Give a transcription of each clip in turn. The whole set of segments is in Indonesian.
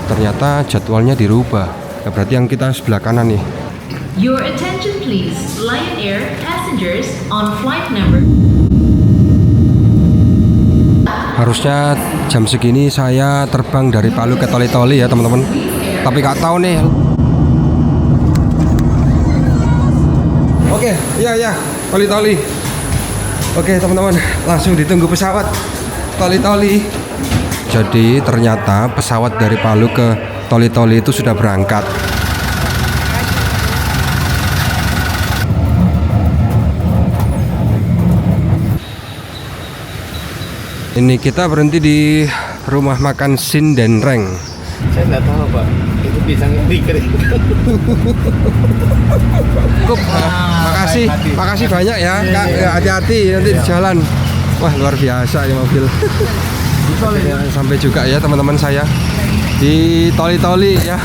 ternyata jadwalnya dirubah. Nah, berarti yang kita sebelah kanan nih. Your attention please, Lion Air passengers on flight number. Harusnya jam segini saya terbang dari Palu ke Toli-Toli ya teman-teman. Tapi nggak tahu nih. Oke, iya, Toli-Toli. Oke teman-teman, langsung ditunggu pesawat Toli-Toli. Jadi ternyata pesawat dari Palu ke Toli-Toli itu sudah berangkat. Ini kita berhenti di rumah makan Sindenreng. Saya nggak tahu Pak, itu pisang tiker. Cukup, makasih banyak ya Kak. Hati-hati nanti di jalan. Wah luar biasa ya mobil. Sampai juga ya teman-teman saya di Toli-Toli ya.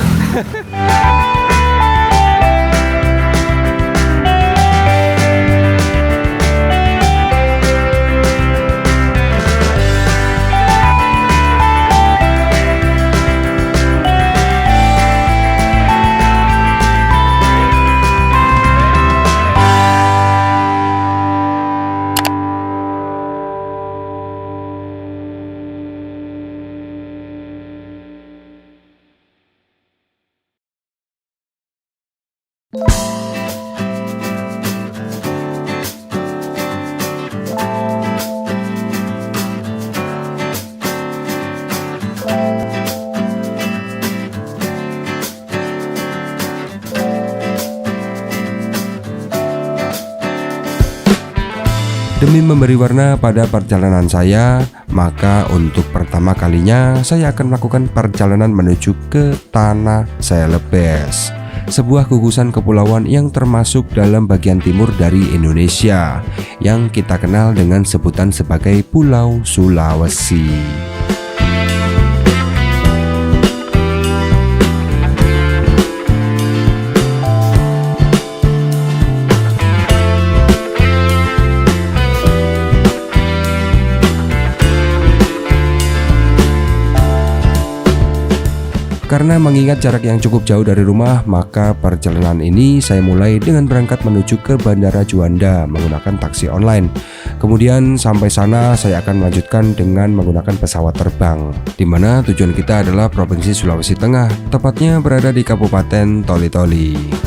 Demi memberi warna pada perjalanan saya, maka untuk pertama kalinya saya akan melakukan perjalanan menuju ke Tanah Celebes, sebuah gugusan kepulauan yang termasuk dalam bagian timur dari Indonesia, yang kita kenal dengan sebutan sebagai Pulau Sulawesi. Karena mengingat jarak yang cukup jauh dari rumah, maka perjalanan ini saya mulai dengan berangkat menuju ke Bandara Juanda menggunakan taksi online. Kemudian sampai sana saya akan melanjutkan dengan menggunakan pesawat terbang, di mana tujuan kita adalah Provinsi Sulawesi Tengah, tepatnya berada di Kabupaten Toli-Toli.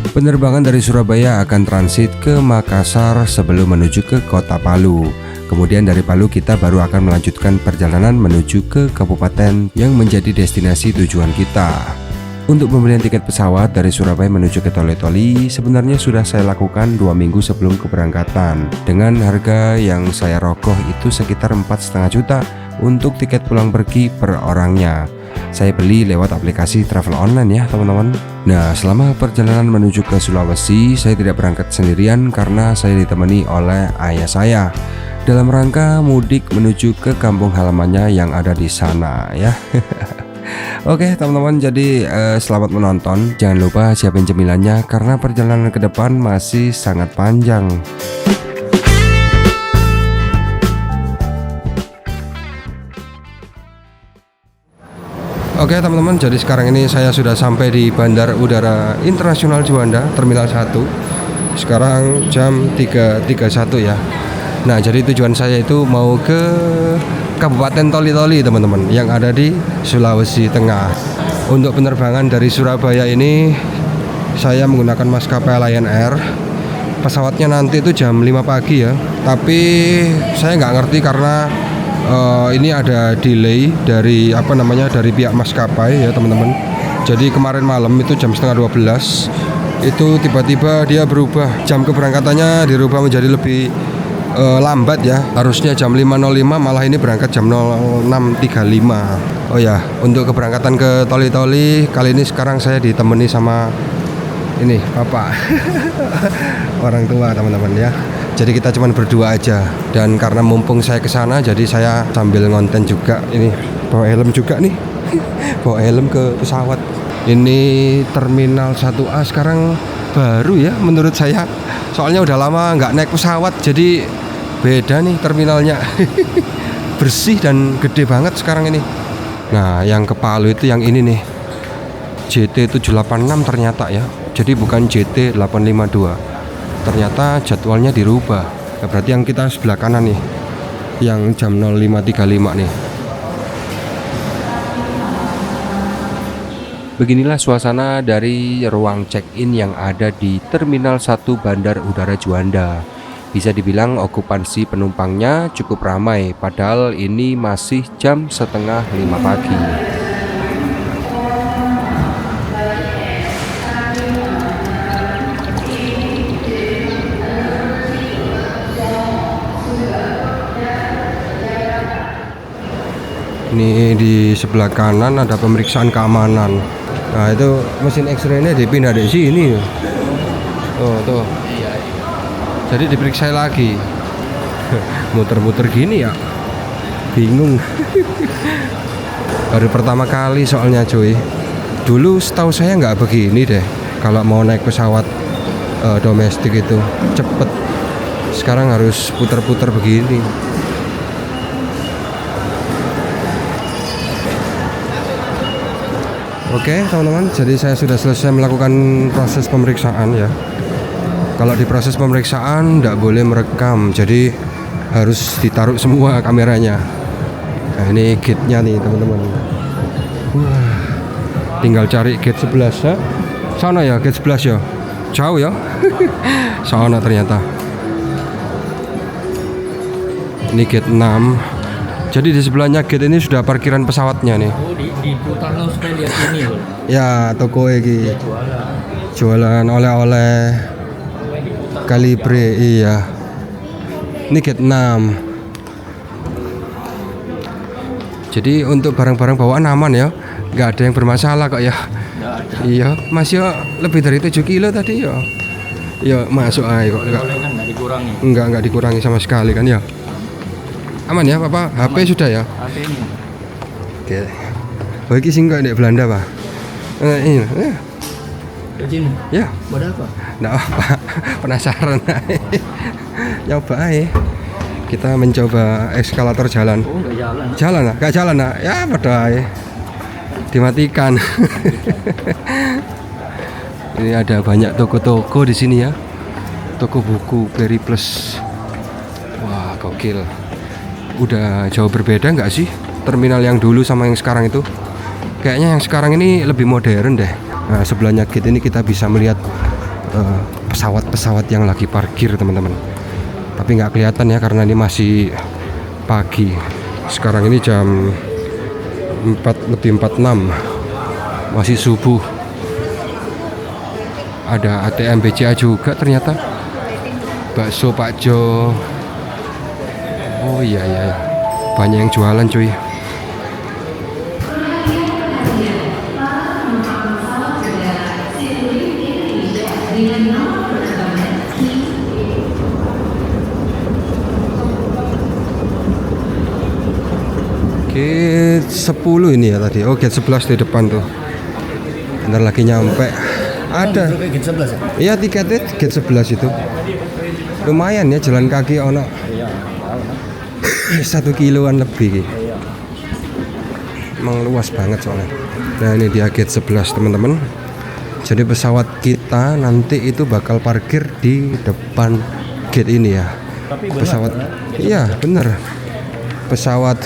Penerbangan dari Surabaya akan transit ke Makassar sebelum menuju ke kota Palu. Kemudian dari Palu kita baru akan melanjutkan perjalanan menuju ke kabupaten yang menjadi destinasi tujuan kita. Untuk pembelian tiket pesawat dari Surabaya menuju ke Toli-Toli sebenarnya sudah saya lakukan 2 minggu sebelum keberangkatan. Dengan harga yang saya rogoh itu sekitar 4,5 juta untuk tiket pulang pergi per orangnya. Saya beli lewat aplikasi travel online ya teman-teman. Nah, selama perjalanan menuju ke Sulawesi, saya tidak berangkat sendirian karena saya ditemani oleh ayah saya dalam rangka mudik menuju ke kampung halamannya yang ada di sana ya. Oke teman-teman, jadi selamat menonton. Jangan lupa siapin cemilannya karena perjalanan ke depan masih sangat panjang. Oke teman-teman, jadi sekarang ini saya sudah sampai di Bandar Udara Internasional Juanda, Terminal 1. Sekarang jam 3.31 ya. Nah, jadi tujuan saya itu mau ke Kabupaten Toli-Toli teman-teman, yang ada di Sulawesi Tengah. Untuk penerbangan dari Surabaya ini saya menggunakan maskapai Lion Air. Pesawatnya nanti itu jam 5 pagi ya. Tapi saya nggak ngerti karena ini ada delay dari dari pihak maskapai ya teman-teman. Jadi kemarin malam itu jam setengah 12 itu tiba-tiba dia berubah, jam keberangkatannya dirubah menjadi lebih lambat ya. Harusnya jam 5.05 malah ini berangkat jam 06.35. Oh ya, untuk keberangkatan ke Toli-Toli kali ini sekarang saya ditemani sama ini bapak orang tua teman-teman ya. Jadi kita cuma berdua aja, dan karena mumpung saya ke sana jadi saya sambil ngonten juga. Ini bawa helm juga nih. Bawa helm ke pesawat. Ini Terminal 1A sekarang baru ya menurut saya. Soalnya udah lama nggak naik pesawat, jadi beda nih terminalnya. Bersih dan gede banget sekarang ini. Nah, yang ke Palu itu yang ini nih, JT786 ternyata ya. Jadi bukan JT852. Ternyata jadwalnya dirubah. Nah, berarti yang kita sebelah kanan nih, yang jam 05.35 nih. Beginilah suasana dari ruang check-in yang ada di Terminal 1 Bandar Udara Juanda. Bisa dibilang okupansi penumpangnya cukup ramai, padahal ini masih jam setengah 5 pagi. Ini di sebelah kanan ada pemeriksaan keamanan. Nah, itu mesin X-ray-nya dipindah dari sini. Oh, tuh. Jadi diperiksa lagi. Muter-muter gini ya. Bingung. Baru pertama kali soalnya cuy. Dulu setahu saya nggak begini deh. Kalau mau naik pesawat domestik itu cepet. Sekarang harus putar-putar begini. Oke teman-teman, jadi saya sudah selesai melakukan proses pemeriksaan ya. Kalau di proses pemeriksaan tidak boleh merekam, jadi harus ditaruh semua kameranya. Nah, ini gate-nya nih teman-teman. Wah, tinggal cari gate 11 ya. Sana ya gate 11 ya. Jauh ya. Sana ternyata. Ini gate 6. Jadi di sebelahnya gate ini sudah parkiran pesawatnya nih. Oh, diputar lo supaya lihat ini loh. Ya, toko iki. Jualan oleh-oleh. Kalibre, iya. Ini gate 6. Jadi untuk barang-barang bawaan aman ya. Nggak ada yang bermasalah kok ya. Iya, Mas yo lebih dari 7 kilo tadi ya. Ya masuk aja kok. Nggak dikurangi. Nggak dikurangi sama sekali kan ya. Aman ya Bapak? HP sudah ya? HP ini. Oke. Oh, ini singgah di Belanda Pak. Ini. Ke sini. Ya. Buat apa? Nggak apa. Penasaran. Nyoba aja. Kita mencoba eskalator jalan. Oh, nggak jalan. Jalan lah? Nggak jalan lah? Ya pada aja. Dimatikan. Ini ada banyak toko-toko di sini ya. Toko buku Peri Plus. Wah, gokil. Udah jauh berbeda nggak sih terminal yang dulu sama yang sekarang itu? Kayaknya yang sekarang ini lebih modern deh. Nah, sebelahnya gate ini kita bisa melihat pesawat-pesawat yang lagi parkir teman-teman. Tapi nggak kelihatan ya karena ini masih pagi. Sekarang ini jam 4:46, masih subuh. Ada ATM BCA juga ternyata. Bakso Pak Jo. Oh iya, banyak yang jualan cuy. Gate 10 ini ya tadi. Oh, gate 11 di depan tuh. Bentar lagi nyampe. Ada. Gate 11 ya? Iya, tiketnya gate 11 itu. Lumayan ya jalan kaki ono. 1 kiloan lebih. Emang luas banget soalnya. Nah, ini dia gate 11 teman-teman. Jadi pesawat kita nanti itu bakal parkir di depan gate ini ya. Pesawat, iya bener. Pesawat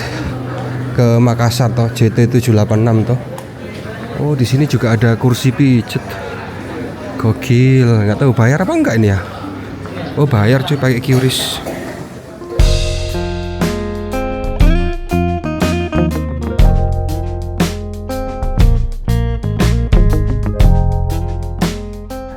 ke Makassar toh, JT786 toh. Oh, di sini juga ada kursi pijet. Gokil, nggak tahu bayar apa enggak ini ya. Oh, bayar cuy pakai QRIS.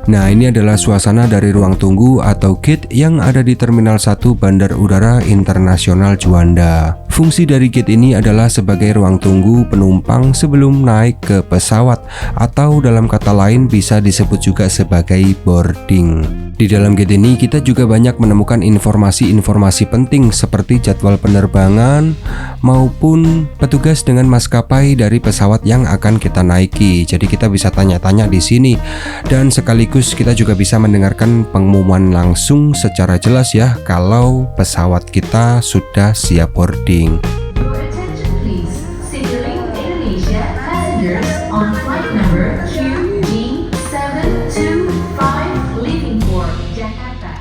Nah, ini adalah suasana dari ruang tunggu atau gate yang ada di Terminal 1 Bandar Udara Internasional Juanda. Fungsi dari gate ini adalah sebagai ruang tunggu penumpang sebelum naik ke pesawat, atau dalam kata lain bisa disebut juga sebagai boarding. Di dalam gate ini kita juga banyak menemukan informasi-informasi penting seperti jadwal penerbangan maupun petugas dengan maskapai dari pesawat yang akan kita naiki. Jadi kita bisa tanya-tanya di sini dan sekaligus kita juga bisa mendengarkan pengumuman langsung secara jelas ya kalau pesawat kita sudah siap boarding. Your attention please. Signaling Indonesia passengers on flight number QG725 leaving for Jakarta.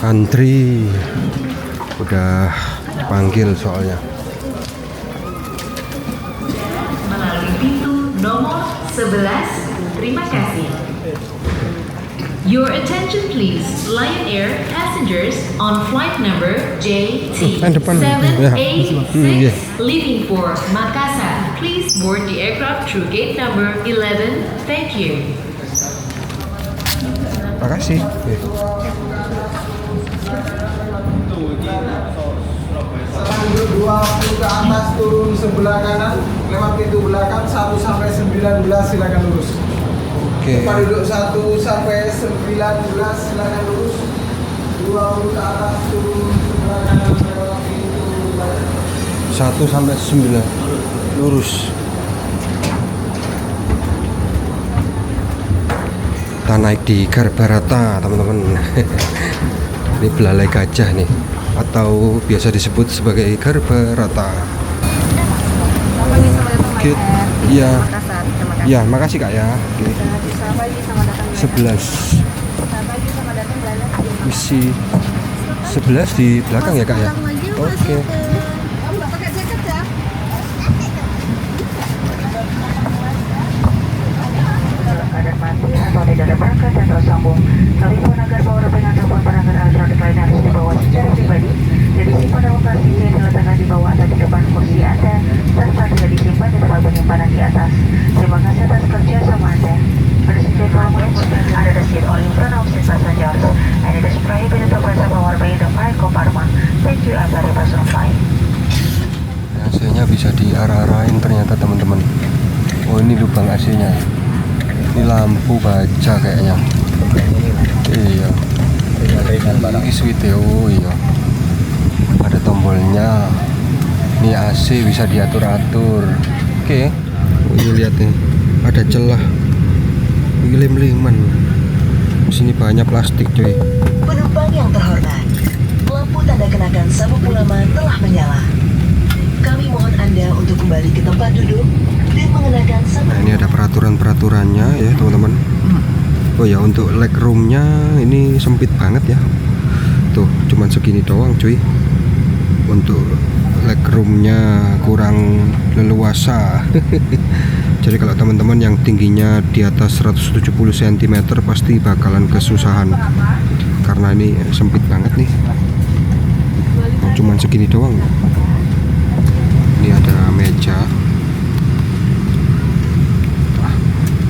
Antri udah dipanggil soalnya. Melalui pintu nomor 11. Terima kasih. Your attention please. Lion Air passengers on flight number JT786 leaving for Makassar. Please board the aircraft through gate number 11. Thank you. Makasih. Tanggal 20 ke atas turun sebelah kanan, lewat pintu belakang 1 sampai 19 silakan lurus. Oke. Tempat duduk 1 sampai 19 silakan lurus. 20 ke atas turun sebelah kanan lewat pintu belakang. 1 sampai 9 lurus. Kita naik di Garbarata, teman-teman. Ini belalai gajah nih, atau biasa disebut sebagai Garbarata. Gate, iya, iya, makasih kak ya. Oke. 11. Misi 11 di belakang ya kak ya. Oke. Keadaan mati atau tidak ada perangkat yang tersambung. Telepon agar power bank ataupun perangkat elektronik lain harus dibawa secara pribadi dan disimpan dalam plastik yang diletakkan di bawah atau di depan kursi Anda serta tidak disimpan di tempat penyimpanan di atas. Terima kasih atas kerja sama Anda. Ladies and gentlemen, under the seat all in front of seat passengers and it is prohibited to press the power button in the flight compartment. Thank you and very personal flight. AC-nya bisa diarah-arahin ternyata teman-teman. Oh ini lubang AC-nya. Ini lampu baja kayaknya. Iya. Ini switch ya. Oh iya. Ada tombolnya. Ini AC bisa diatur-atur. Oke. Ini lihat nih. Ada celah. Ini lem-leman. Di sini banyak plastik cuy. Penumpang yang terhormat, lampu tanda kenakan sabuk pengaman telah menyala. Kami mohon Anda untuk kembali ke tempat duduk dan mengenakan sabuk. Nah, ini ada peraturan-peraturannya ya teman-teman. Oh ya, untuk leg roomnya ini sempit banget ya. Tuh, cuman segini doang cuy. Untuk leg roomnya kurang leluasa. Jadi kalau teman-teman yang tingginya di atas 170 cm pasti bakalan kesusahan. Karena ini sempit banget nih. Oh, cuman segini doang. Ini ada meja.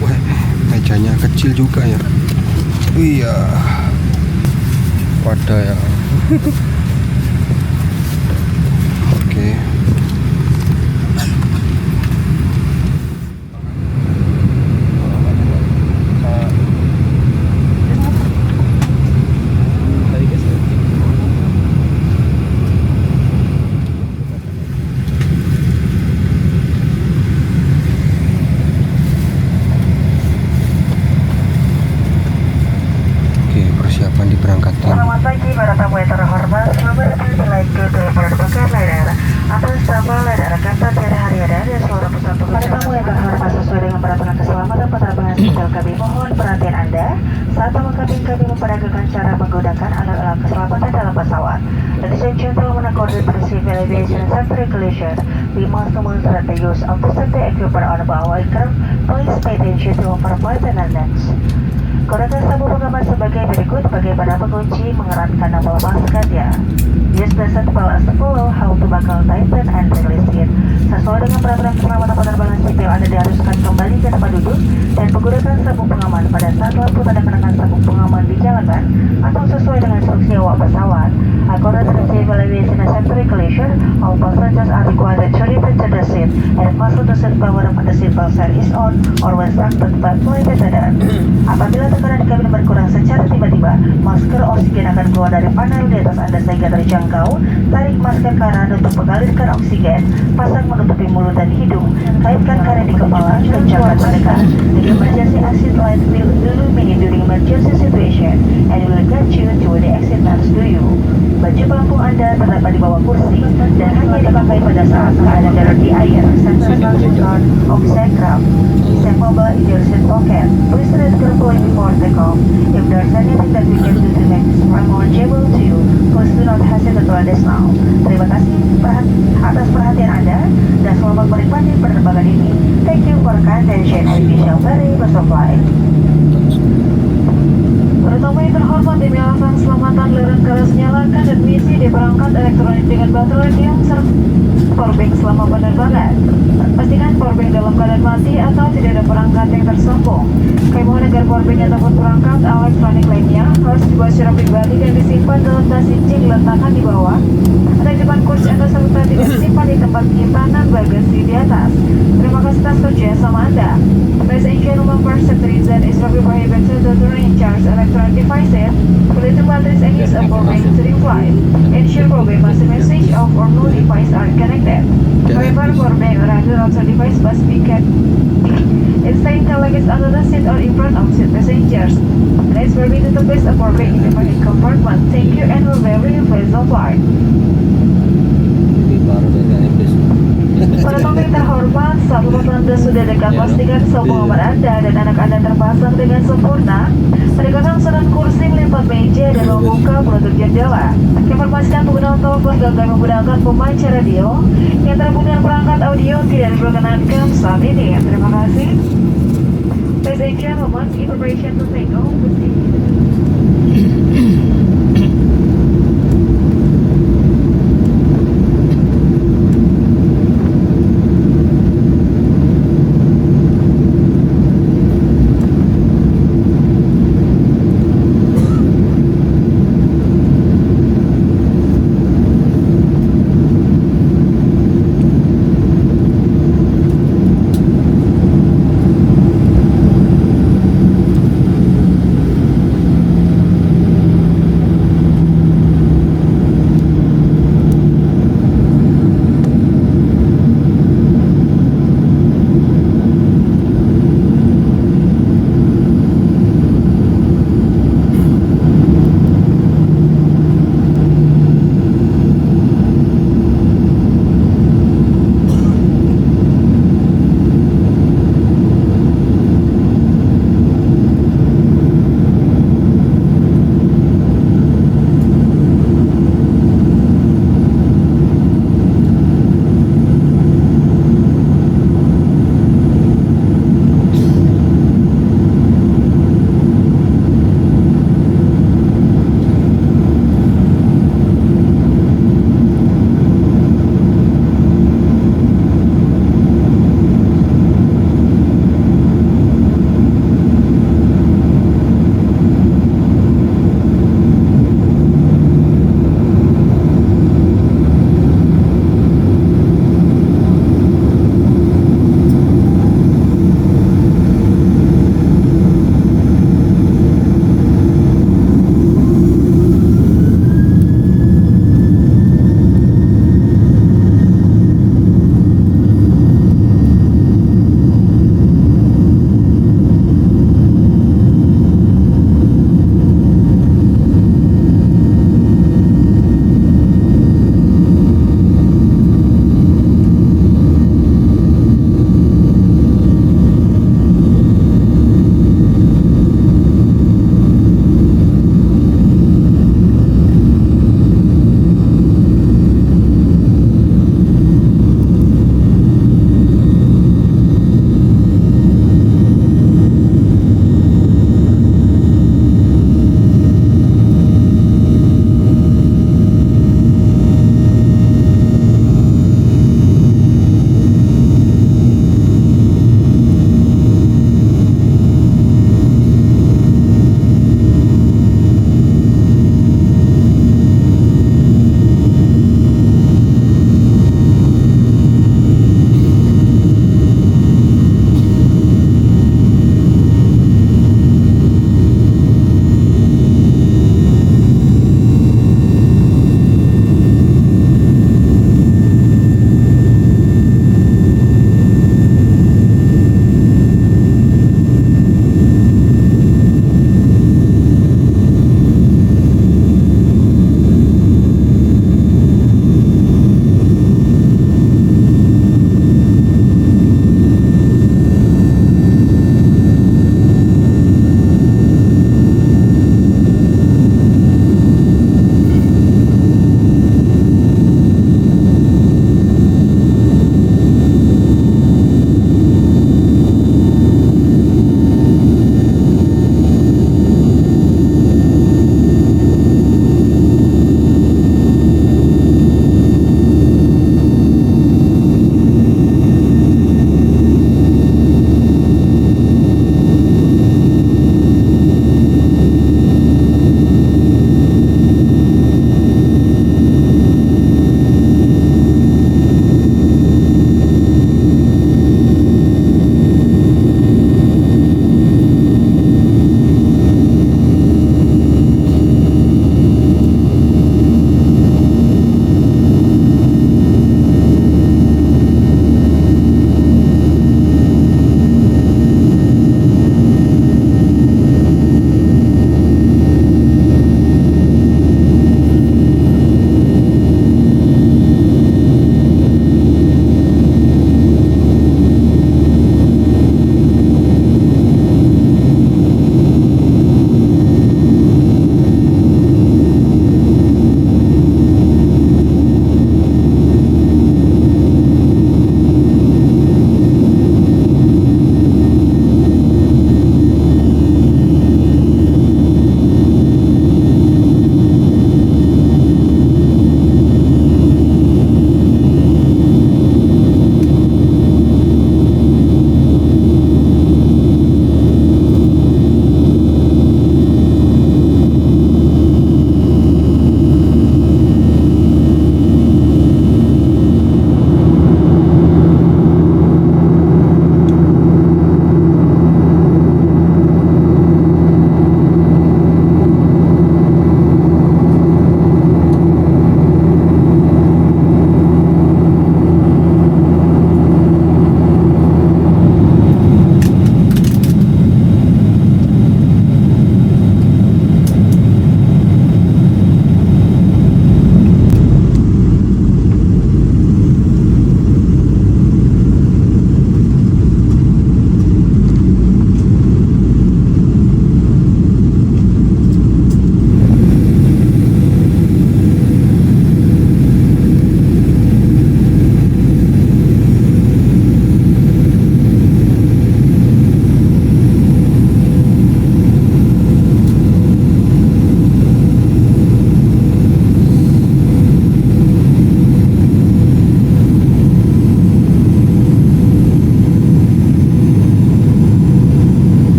Wah, mejanya kecil juga ya. Iya. Wadah ya. Oke. Selamat pagi para tamu yang terhormat. Selamat datang di Flight Garuda Lion Air atas nama Lion Air Jakarta dari hari ada dan seluruh peserta pekerjaan. Para tamu yang terhormat, sesuai dengan peraturan keselamatan penerbangan spesial kami mohon perhatian Anda saat kami memperagakan cara menggunakan alat-alat keselamatan dalam pesawat. Ladies and gentlemen, according to the Civil Aviation Safety Regulation, we must demonstrate the use of the safety equipment on board our aircraft. Please pay attention to our flight attendants. Gunakan sabuk pengaman sebagai berikut. Bagaimana mengunci, mengeratkan dan melepaskan ya. Use the seat belt as follow. How to buckle, tighten and release it. Sesuai dengan peraturan keselamatan penerbangan sipil, Anda diharuskan kembali ke tempat duduk dan menggunakan sabuk pengaman pada saat lampu tanda kenakan sabuk pengaman dijalankan atau sesuai dengan instruksi awak pesawat. According to the Civil Aviation and Safety Regulation, all passengers are required to return to the seat and fasten the seat belt when the seat belt sign is on or when started by flight attendant. Apabila tekanan di kabin berkurang secara tiba-tiba, masker oksigen akan keluar dari panel di atas Anda sehingga terjangkau. Tarik masker kanan untuk mengalirkan oksigen, pasang menutupi mulut dan hidung, kaitkan karet di kepala, dan jangan mendekat. The emergency exit light will illuminate during emergency situation and will guide you to where the exit lights do you. Baju pelampung Anda terdapat di bawah kursi dan hanya dipakai pada saat keadaan darat di air. Central guard of aircraft. Set mobile in your seat pocket. Please read carefully before takeoff. If there's anything that we can do to make this flight more enjoyable to you, please do not hesitate to let us know. Terima kasih atas perhatian Anda dan selamat menikmati penerbangan ini. Thank you for kind attention and we shall very best of flight. Terutama yang terhormat demi alasan keselamatan lereng garis nyalakan dan misi di perangkat elektronik dengan baterai lithium serta powerbank selama penerbangan. Pastikan powerbank dalam keadaan mati atau tidak ada perangkat yang tersambung. Kami mohon agar powerbank ataupun perangkat elektronik lainnya harus dibawa secara pribadi dan disimpan dalam tas cincin diletakkan di bawah atau di depan kursi Anda serta tidak disimpan di tempat penyimpanan bagasi di atas. Terima kasih atas kerja sama Anda. Ladies and gentlemen, for safety reason, it's strongly prohibited to turn in charge electronic devices, related batteries and use of powerbank during flight. Ensure powerbank must be switched off or no device are connected. However, powerbank or other outside device must be kept inside the luggage under the seat or in front of seat passengers. Please permit to place a powerbank in the private compartment. Thank you and we're very pleased of flight. Para tamu yang terhormat, saat rumah Anda sudah dekat, pastikan semua nomor Anda dan anak Anda terpasang dengan sempurna. Pendekatan surat kursi melipat meja dan membuka penutup jendela. Informasikan pengguna telepon gagal menggunakan pemancar radio yang terhubung dengan perangkat audio tidak diperkenankan saat ini. Terima kasih. Ladies and gentlemen, in preparation to take off.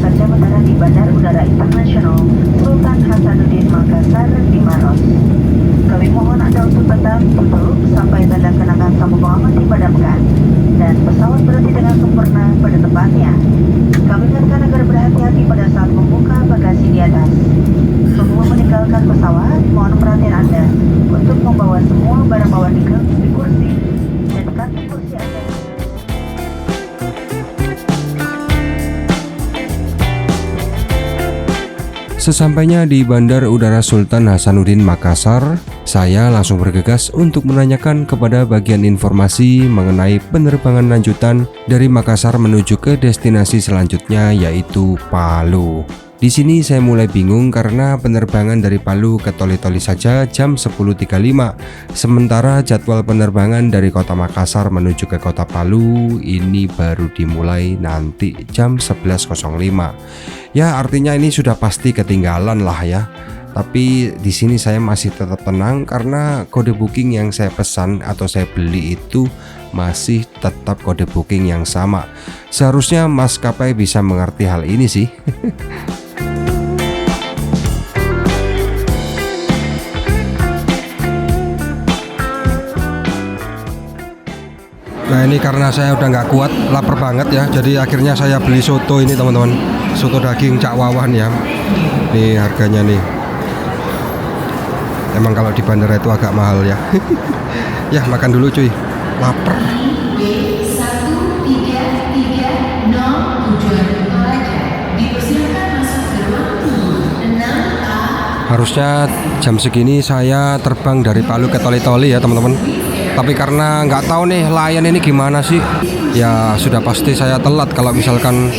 saja mendarat di Bandar Udara Internasional Sultan Hasanuddin Makassar di Maros. Kami mohon Anda untuk tetap duduk sampai tanda kenakan sabuk pengaman dipadamkan dan pesawat berhenti dengan sempurna pada tempatnya. Kami ingatkan agar berhati-hati pada saat membuka bagasi di atas. Sebelum meninggalkan pesawat, mohon perhatian Anda untuk membawa semua barang bawaan di kursi dan kaki kursi Anda. Sesampainya di Bandar Udara Sultan Hasanuddin Makassar, saya langsung bergegas untuk menanyakan kepada bagian informasi mengenai penerbangan lanjutan dari Makassar menuju ke destinasi selanjutnya, yaitu Palu. Di sini saya mulai bingung karena penerbangan dari Palu ke Toli-Toli saja jam 10.35, sementara jadwal penerbangan dari kota Makassar menuju ke kota Palu ini baru dimulai nanti jam 11.05. Ya, artinya ini sudah pasti ketinggalan lah ya. Tapi di sini saya masih tetap tenang karena kode booking yang saya pesan atau saya beli itu masih tetap kode booking yang sama. Seharusnya maskapai bisa mengerti hal ini sih. Nah, ini karena saya udah nggak kuat, lapar banget ya. Jadi akhirnya saya beli soto ini teman-teman, soto daging Cak Wawan ya. Nih harganya nih. Emang kalau di bandara itu agak mahal ya. Ya makan dulu cuy, lapar. D1330 tujuan Toraja dipersilakan masuk ke ruang tunggu 6A. Harusnya jam segini saya terbang dari Palu ke Toli-Toli ya teman-teman. Tapi karena nggak tahu nih layan ini gimana sih, ya sudah pasti saya telat kalau misalkan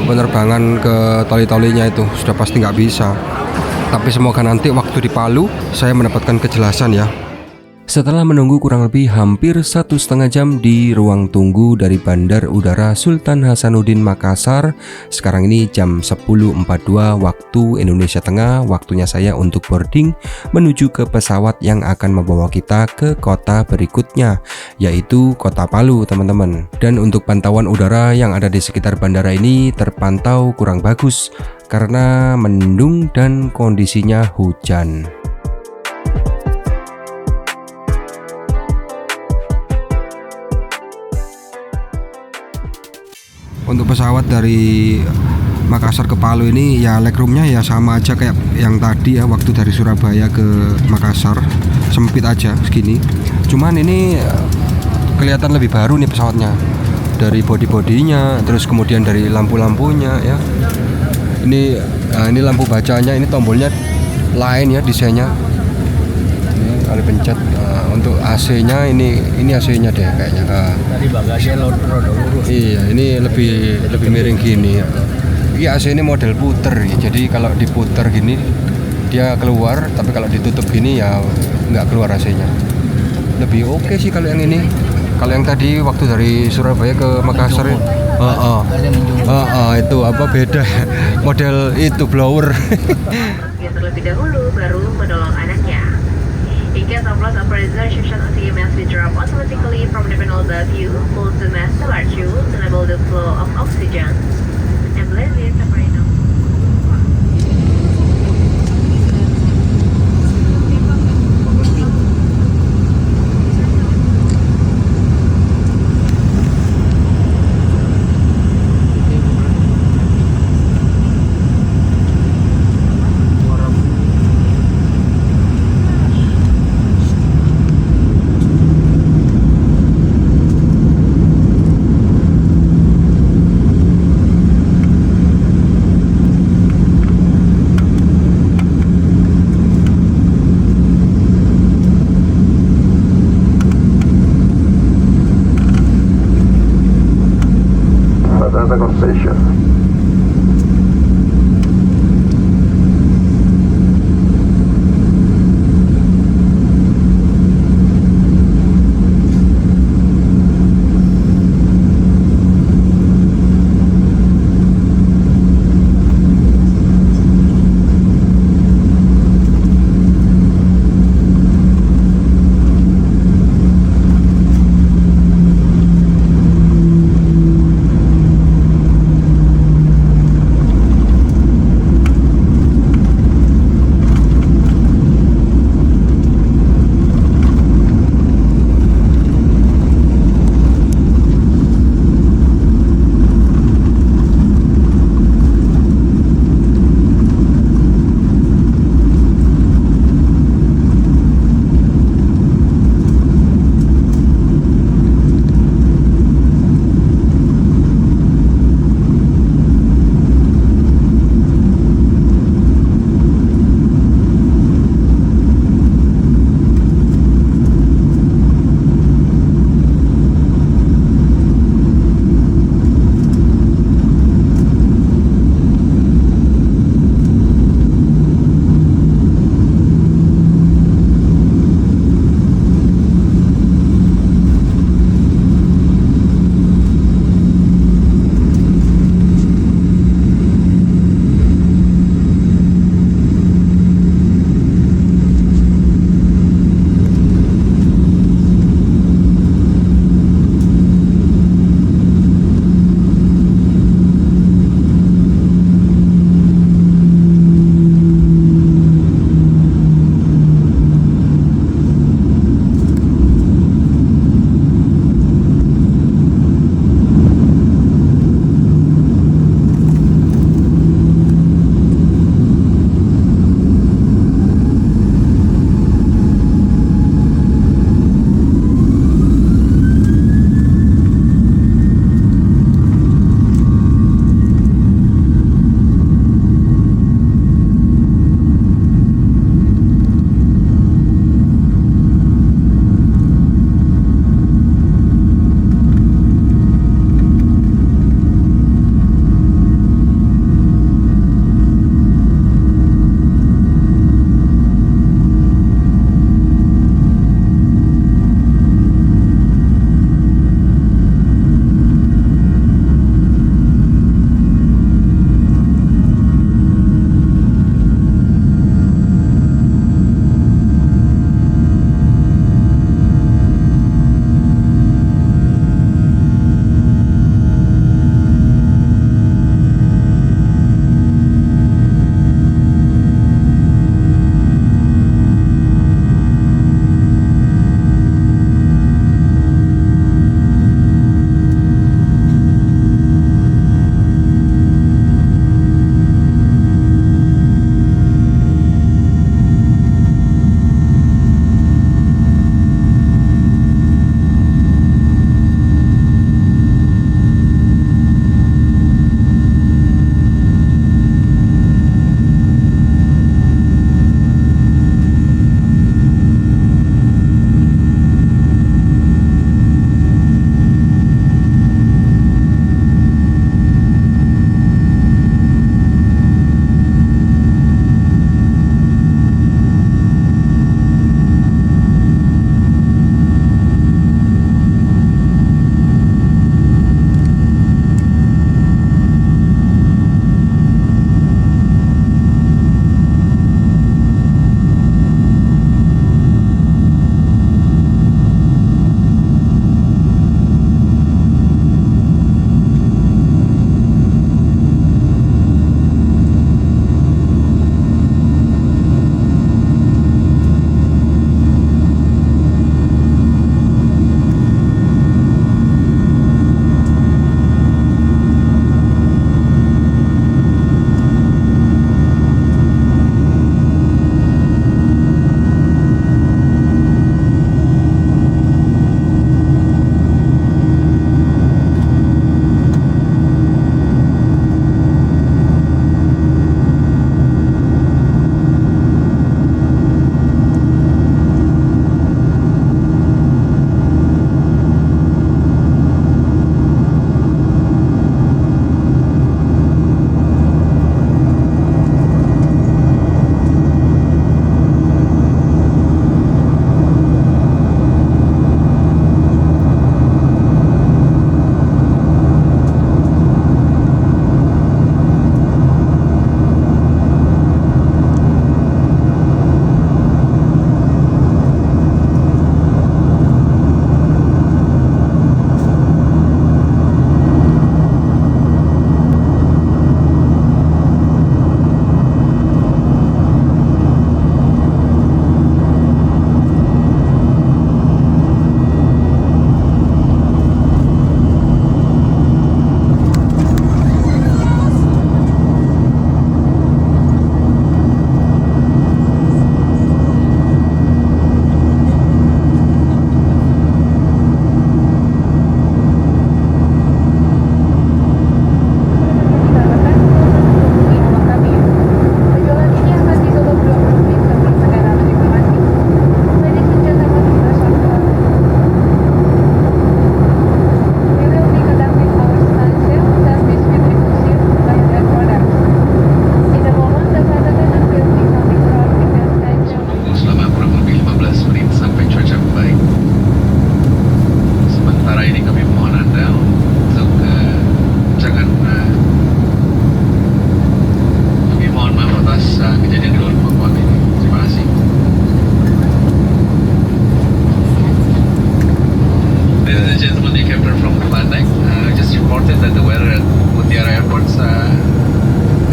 penerbangan ke Toli-Tolinya itu sudah pasti nggak bisa. Tapi semoga nanti waktu di Palu saya mendapatkan kejelasan ya. Setelah menunggu kurang lebih hampir 1,5 jam di ruang tunggu dari Bandar Udara Sultan Hasanuddin Makassar, sekarang ini jam 10.42 waktu Indonesia Tengah, waktunya saya untuk boarding menuju ke pesawat yang akan membawa kita ke kota berikutnya, yaitu kota Palu teman-teman. Dan untuk pantauan udara yang ada di sekitar bandara ini terpantau kurang bagus karena mendung dan kondisinya hujan. Untuk pesawat dari Makassar ke Palu ini ya legroomnya ya sama aja kayak yang tadi ya, waktu dari Surabaya ke Makassar, sempit aja segini. Cuman ini kelihatan lebih baru nih pesawatnya, dari body-bodinya, terus kemudian dari lampu-lampunya ya. Ini lampu bacanya, ini tombolnya lain ya desainnya. Ini kali pencet. Untuk AC-nya ini AC-nya deh kayaknya. Tadi bagasinya roda lurus. Iya, ini lebih miring gini. Ini AC ini model puter, jadi kalau diputer gini dia keluar, tapi kalau ditutup gini ya nggak keluar AC-nya. Lebih oke sih kalau yang ini. Kalau yang tadi waktu dari Surabaya ke Makassar, itu apa beda model itu blower. Terlebih dahulu baru menolong anaknya. In case of loss of reservation, oxygen mask will drop automatically from the panel above you. Pull the mask towards you to enable the flow of oxygen. And blend it separate.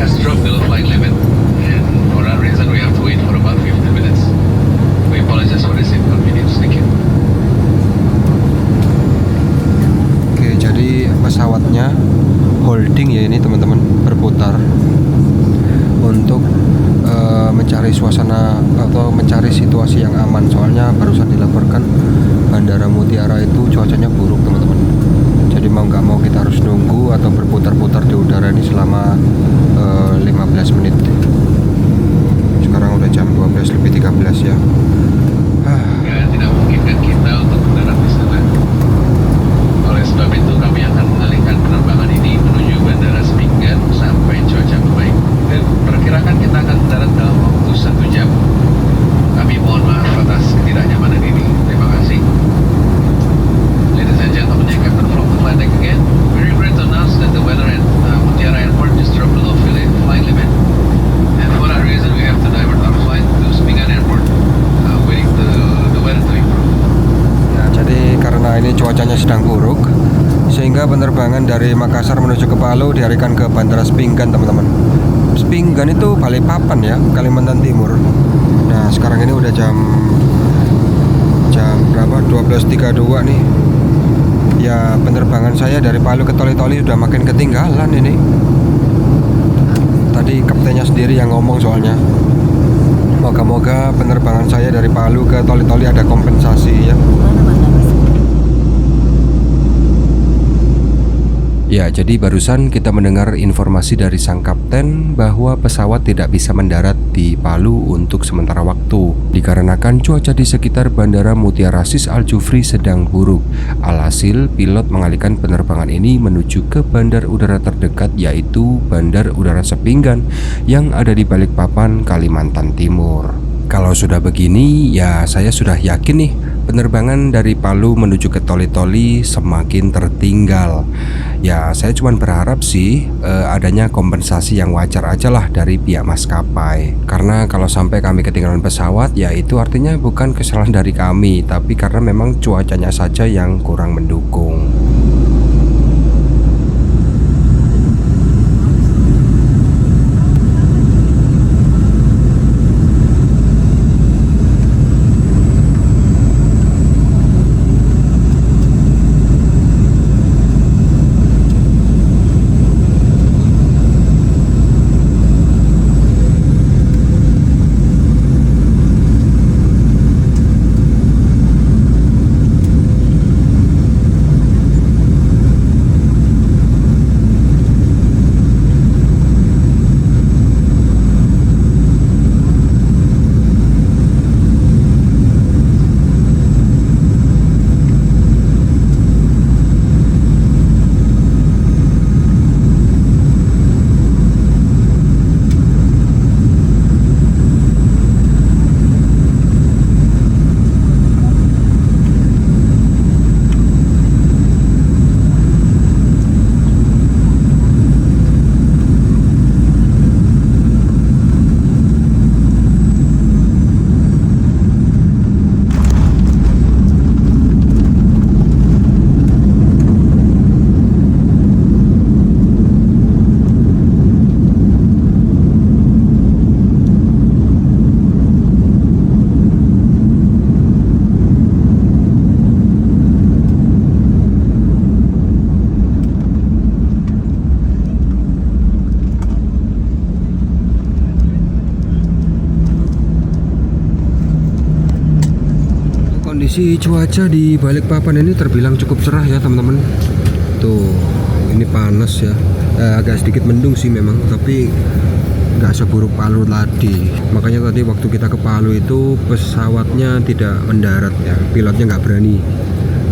has dropped below flight limit, and for that reason we have to wait for about 15 minutes. We apologize for this inconvenience. Thank you. Oke, jadi pesawatnya holding ya ini teman-teman, berputar untuk mencari suasana atau mencari situasi yang aman. Soalnya barusan dilaporkan Bandara Mutiara itu cuacanya buruk teman-teman. Jadi mau nggak mau kita harus nunggu atau berputar-putar di udara ini selama 15 menit. Sekarang udah jam 12:13 ya. Ya, tidak memungkinkan kita untuk mendarat di sana. Oleh sebab itu kami akan mengalihkan penerbangan ini menuju Bandara Sepinggan sampai cuaca membaik. Dan perkirakan kita akan mendarat dalam waktu 1 jam. Kami mohon maaf atas ketidaknyamanan ini. Terima kasih. Ladies and gentlemen, the captain from the flight deck again. We regret to announce that the weather at Mutiara Airport just dropped below flight limit. And for that reason, we have to divert our flight to Sepinggan Airport, waiting the weather to improve. Ya, jadi karena ini cuacanya sedang buruk, sehingga penerbangan dari Makassar menuju ke Palu dialihkan ke Bandara Sepinggan teman-teman. Sepinggan itu Balikpapan ya, Kalimantan Timur. Nah sekarang ini udah jam berapa? 12.32 nih. Ya penerbangan saya dari Palu ke Toli-Toli sudah makin ketinggalan ini. Tadi kaptennya sendiri yang ngomong soalnya. Moga-moga penerbangan saya dari Palu ke Toli-Toli ada kompensasi ya. Ya, jadi barusan kita mendengar informasi dari sang kapten bahwa pesawat tidak bisa mendarat di Palu untuk sementara waktu dikarenakan cuaca di sekitar Bandara Mutiara Sis Al Jufri sedang buruk. Alhasil, pilot mengalihkan penerbangan ini menuju ke bandar udara terdekat yaitu Bandar Udara Sepinggan yang ada di Balikpapan, Kalimantan Timur. Kalau sudah begini, ya saya sudah yakin nih penerbangan dari Palu menuju ke Toli-Toli semakin tertinggal. Ya saya cuma berharap sih adanya kompensasi yang wajar aja lah dari pihak maskapai. Karena kalau sampai kami ketinggalan pesawat, ya itu artinya bukan kesalahan dari kami, tapi karena memang cuacanya saja yang kurang mendukung. Kondisi cuaca di Balikpapan ini terbilang cukup cerah ya teman-teman. Tuh, ini panas ya. Agak sedikit mendung sih memang, tapi nggak seburuk Palu tadi. Makanya tadi waktu kita ke Palu itu pesawatnya tidak mendarat ya. Pilotnya nggak berani.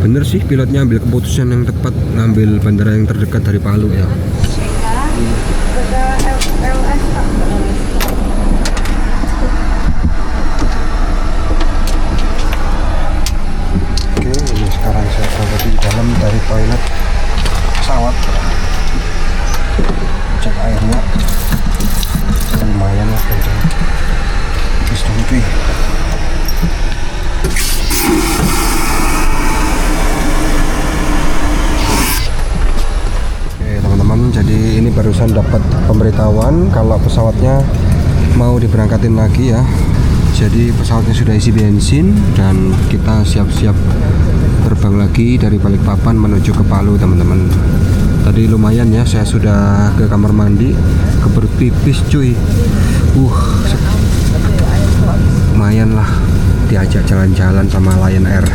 Bener sih pilotnya ambil keputusan yang tepat, ngambil bandara yang terdekat dari Palu ya. Sekarang saya berada di dalam dari toilet pesawat, cek airnya lumayan lah kencang. Terus dulu cuy. Oke teman-teman, Jadi ini barusan dapat pemberitahuan kalau pesawatnya mau diberangkatin lagi ya. Jadi pesawatnya sudah isi bensin dan kita siap-siap terbang lagi dari Balikpapan menuju ke Palu, teman-teman. Tadi lumayan ya, saya sudah ke kamar mandi, kebelet pipis cuy. Lumayan lah diajak jalan-jalan sama Lion Air.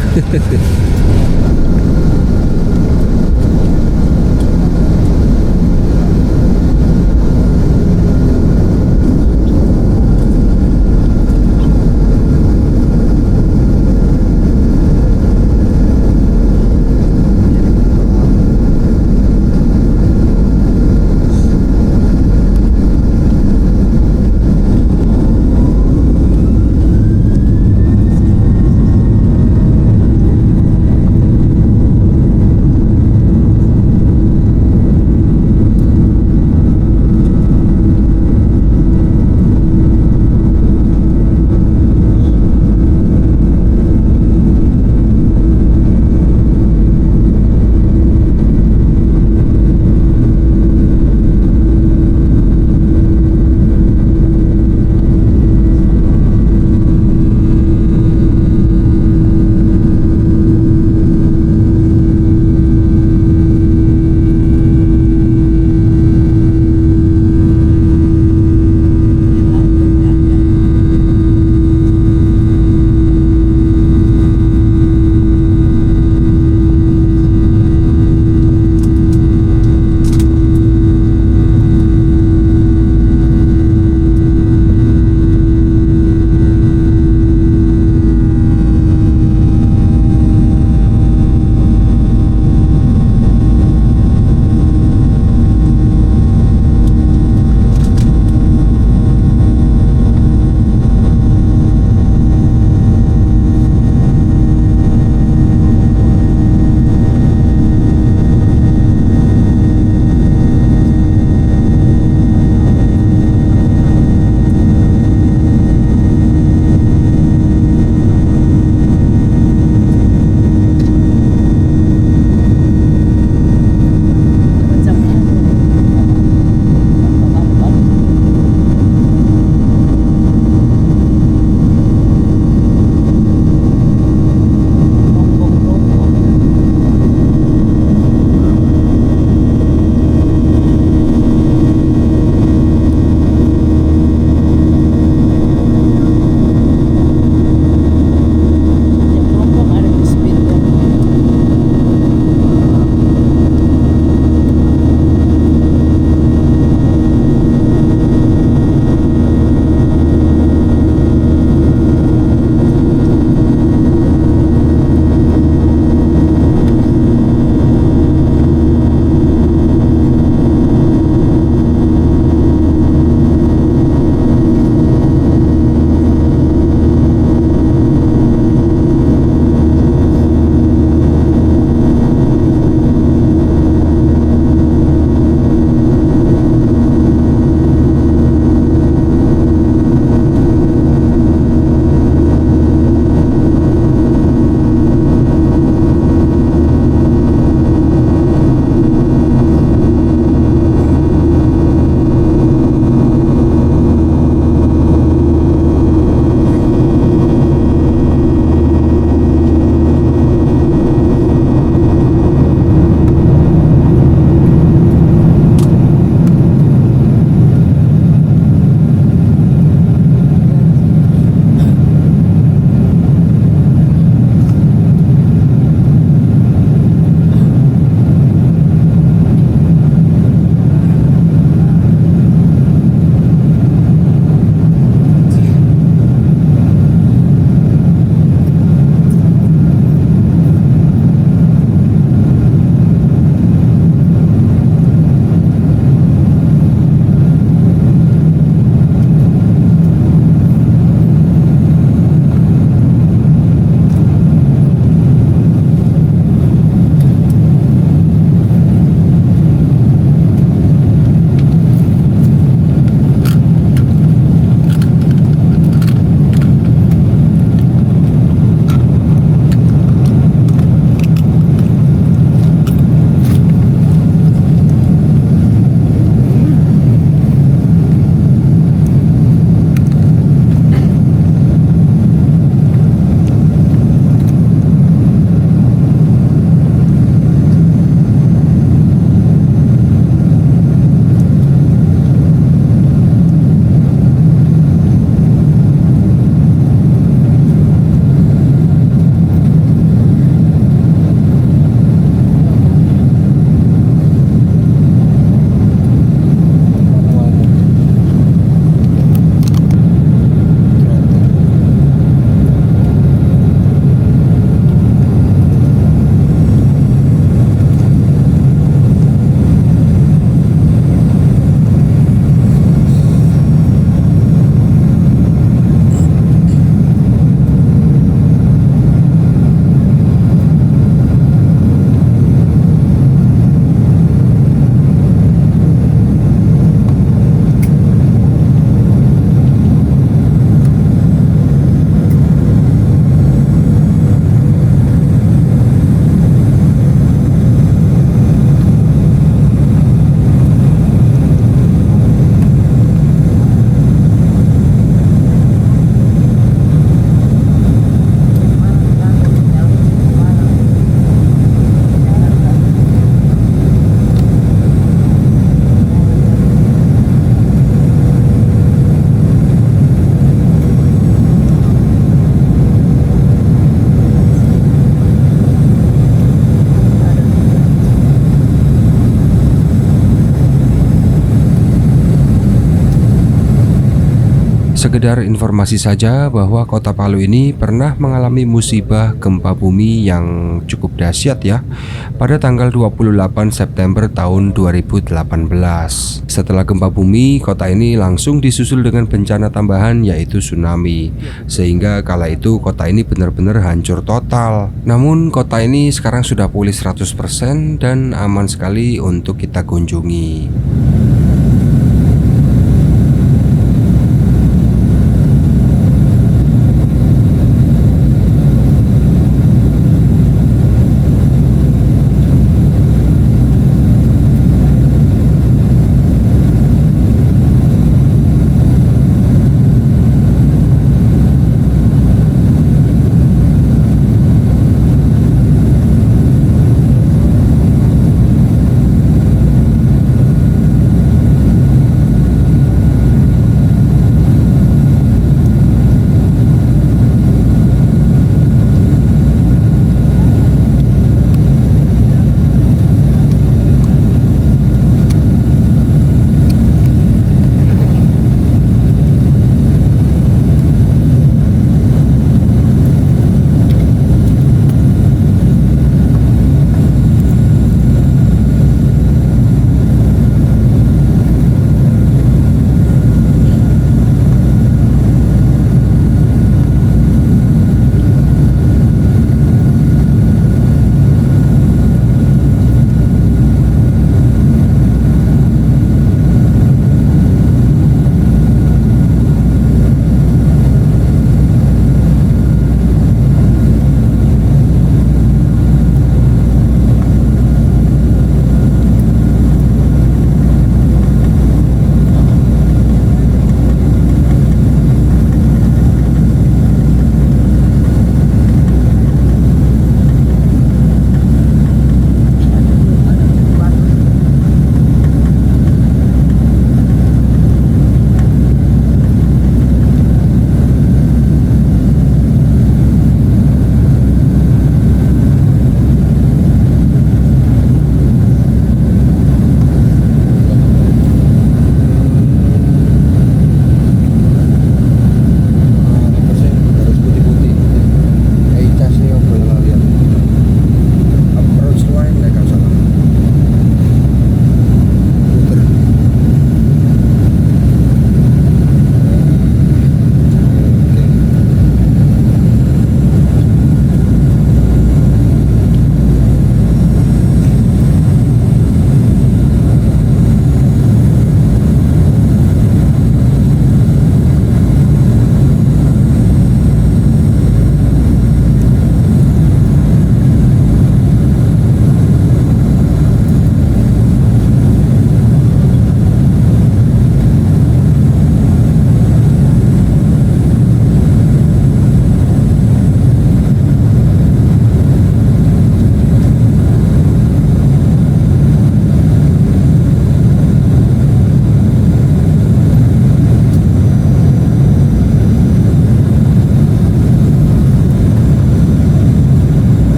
Sekedar informasi saja bahwa kota Palu ini pernah mengalami musibah gempa bumi yang cukup dahsyat ya, pada tanggal 28 September tahun 2018. Setelah gempa bumi, kota ini langsung disusul dengan bencana tambahan yaitu tsunami, sehingga kala itu kota ini benar-benar hancur total. Namun kota ini sekarang sudah pulih 100% dan aman sekali untuk kita kunjungi.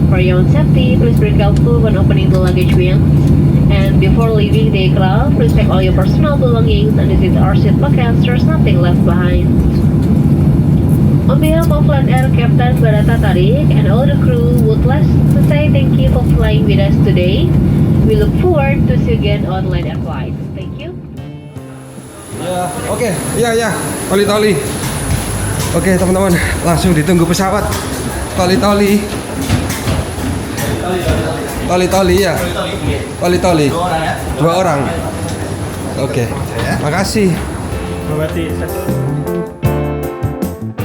For your own safety, please be careful when opening the luggage bins. And before leaving the aircraft, please pack all your personal belongings and visit our seat pockets. There's nothing left behind. On behalf of Lion Air Captain Barata Tarik and all the crew would like to say thank you for flying with us today. We look forward to see you again on Lion Air flights. Thank you. Ya, oke. Iya, oli. Oke teman-teman, langsung ditunggu pesawat. Toli-toli ya. Toli-toli. 2 orang. Oke. Makasih.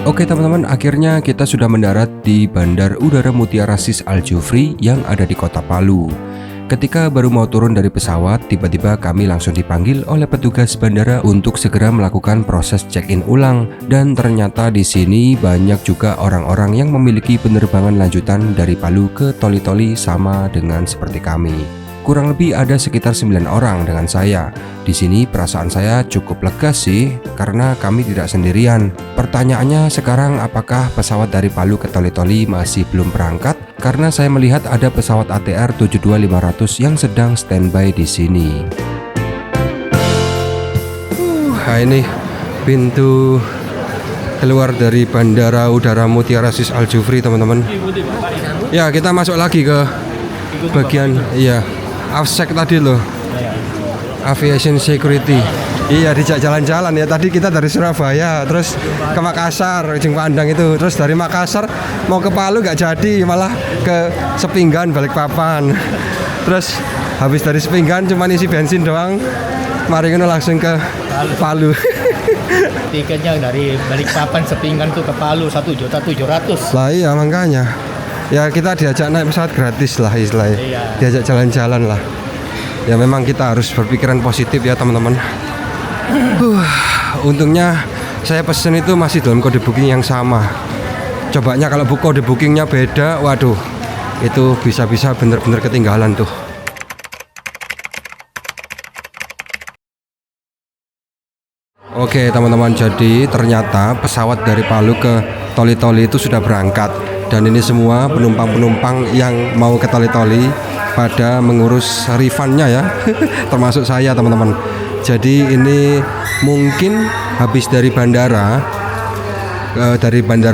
Oke teman-teman, akhirnya kita sudah mendarat di Bandar Udara Mutiara Sis Al Jufri yang ada di Kota Palu. Ketika baru mau turun dari pesawat, tiba-tiba kami langsung dipanggil oleh petugas bandara untuk segera melakukan proses check-in ulang. Dan ternyata di sini banyak juga orang-orang yang memiliki penerbangan lanjutan dari Palu ke Toli-Toli sama dengan seperti kami. Kurang lebih ada sekitar 9 orang dengan saya. Di sini perasaan saya cukup lega sih karena kami tidak sendirian. Pertanyaannya sekarang, apakah pesawat dari Palu ke Toli-Toli masih belum berangkat? Karena saya melihat ada pesawat ATR 72500 yang sedang standby di sini. Nah ini pintu keluar dari Bandara Udara Mutiara Sis Al Jufri teman-teman. Ya kita masuk lagi ke bagian AFSEC tadi loh, Aviation Security. Iya, dijak jalan-jalan ya. Tadi kita dari Surabaya terus ke Makassar, Ujung Pandang itu. Terus dari Makassar mau ke Palu nggak jadi, malah ke Sepinggan, Balikpapan. Terus habis dari Sepinggan cuma isi bensin doang, mari ngono langsung ke Palu. Tiketnya dari Balikpapan Sepinggan tuh ke Palu 1.700.000. Lah iya makanya. Ya kita diajak naik pesawat gratis lah istilahnya. Diajak jalan-jalan lah. Ya memang kita harus berpikiran positif ya teman-teman. Untungnya saya pesen itu masih dalam kode booking yang sama. Cobanya kalau kode bookingnya beda, waduh, itu bisa-bisa bener-bener ketinggalan tuh. Oke teman-teman, jadi ternyata pesawat dari Palu ke Toli-Toli itu sudah berangkat. Dan ini semua penumpang-penumpang yang mau ke Toli-Toli pada mengurus refundnya ya. Termasuk saya teman-teman. Jadi ini mungkin habis dari bandara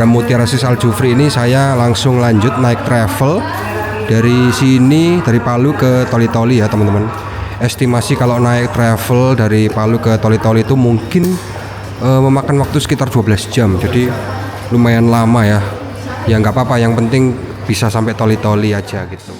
Mutiara Sis Al Jufri ini saya langsung lanjut naik travel dari sini, dari Palu ke Toli-Toli ya teman-teman. Estimasi kalau naik travel dari Palu ke Toli-Toli itu mungkin memakan waktu sekitar 12 jam. Jadi lumayan lama ya. Ya nggak apa-apa, yang penting bisa sampai Toli-Toli aja gitu.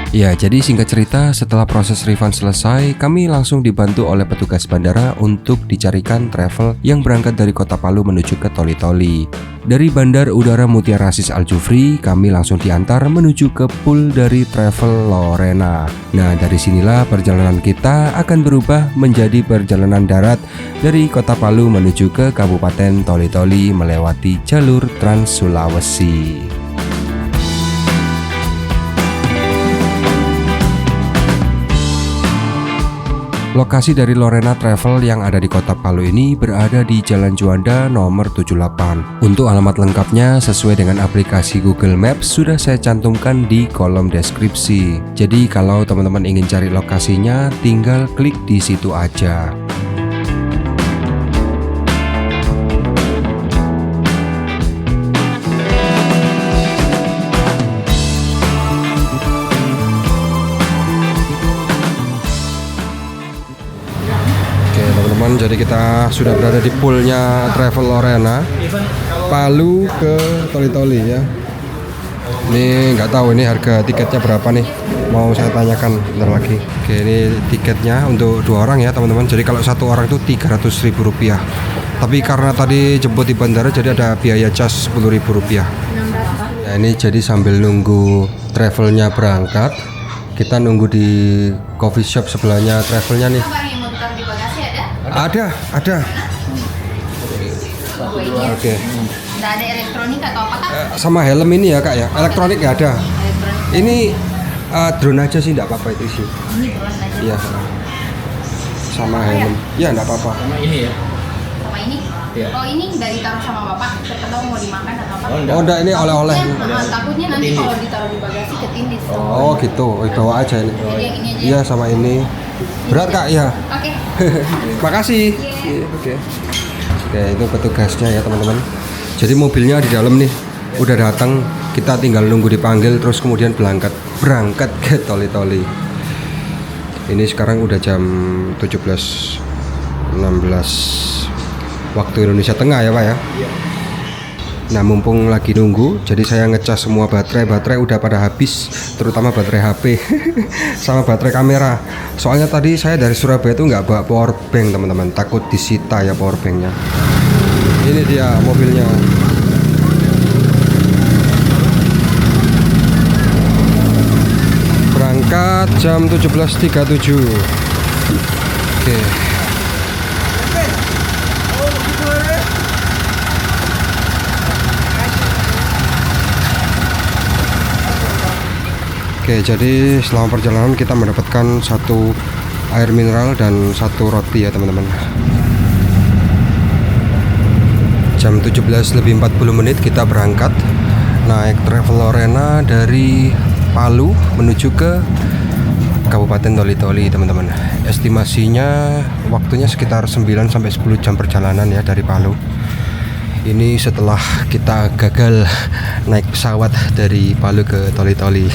Ya, jadi singkat cerita, setelah proses refund selesai, kami langsung dibantu oleh petugas bandara untuk dicarikan travel yang berangkat dari Kota Palu menuju ke Toli-Toli. Dari Bandar Udara Mutiara Sis Al Jufri, kami langsung diantar menuju ke pool dari Travel Lorena. Nah, dari sinilah perjalanan kita akan berubah menjadi perjalanan darat dari Kota Palu menuju ke Kabupaten Toli-Toli melewati jalur Trans Sulawesi. Lokasi dari Lorena Travel yang ada di Kota Palu ini berada di Jalan Juanda nomor 78. Untuk alamat lengkapnya sesuai dengan aplikasi Google Maps sudah saya cantumkan di kolom deskripsi. Jadi kalau teman-teman ingin cari lokasinya, tinggal klik di situ aja. Jadi kita sudah berada di poolnya Travel Lorena Palu ke Toli-Toli ya. Ini nggak tahu ini harga tiketnya berapa nih, mau saya tanyakan bentar lagi. Oke, ini tiketnya untuk 2 orang ya teman-teman. Jadi kalau 1 orang itu Rp300.000. Tapi karena tadi jemput di bandara jadi ada biaya cas Rp10.000. Nah ini jadi sambil nunggu travelnya berangkat, kita nunggu di coffee shop sebelahnya travelnya nih. Ada. Oke. Nggak ada elektronik atau apa kan? Sama helm ini ya kak ya, elektronik nggak ada. Ini drone aja sih, nggak apa-apa itu sih. Ini drone aja. Iya. Sama helm. Iya nggak apa-apa. Sama ini ya. Sama ini? Iya. Oh ini nggak ditaruh sama bapak? Siapa tahu mau dimakan atau apa? Oh enggak, ini oleh-oleh. Takutnya nanti kalau ditaruh di bagasi ketindih. Oh gitu, bawa aja ini. Jadi yang ini aja. Iya sama ini. Berat kak ya. Oke. Makasih. Oke. Oke, itu petugasnya ya teman-teman. Jadi mobilnya di dalam nih, udah datang. Kita tinggal nunggu dipanggil, terus kemudian berangkat ke Toli-Toli. Ini sekarang udah jam 17 16 waktu Indonesia Tengah ya Pak ya. Nah mumpung lagi nunggu, jadi saya ngecas semua baterai udah pada habis, terutama baterai HP sama baterai kamera. Soalnya tadi saya dari Surabaya itu nggak bawa power bank teman-teman, takut disita ya power banknya. Ini dia mobilnya. Berangkat jam 17.37. Oke. Oke, jadi selama perjalanan kita mendapatkan 1 air mineral dan 1 roti ya teman-teman. Jam 17:40 kita berangkat naik Travel Lorena dari Palu menuju ke Kabupaten Toli-Toli teman-teman. Estimasinya waktunya sekitar 9 sampai 10 jam perjalanan ya dari Palu. Ini setelah kita gagal naik pesawat dari Palu ke Toli-Toli.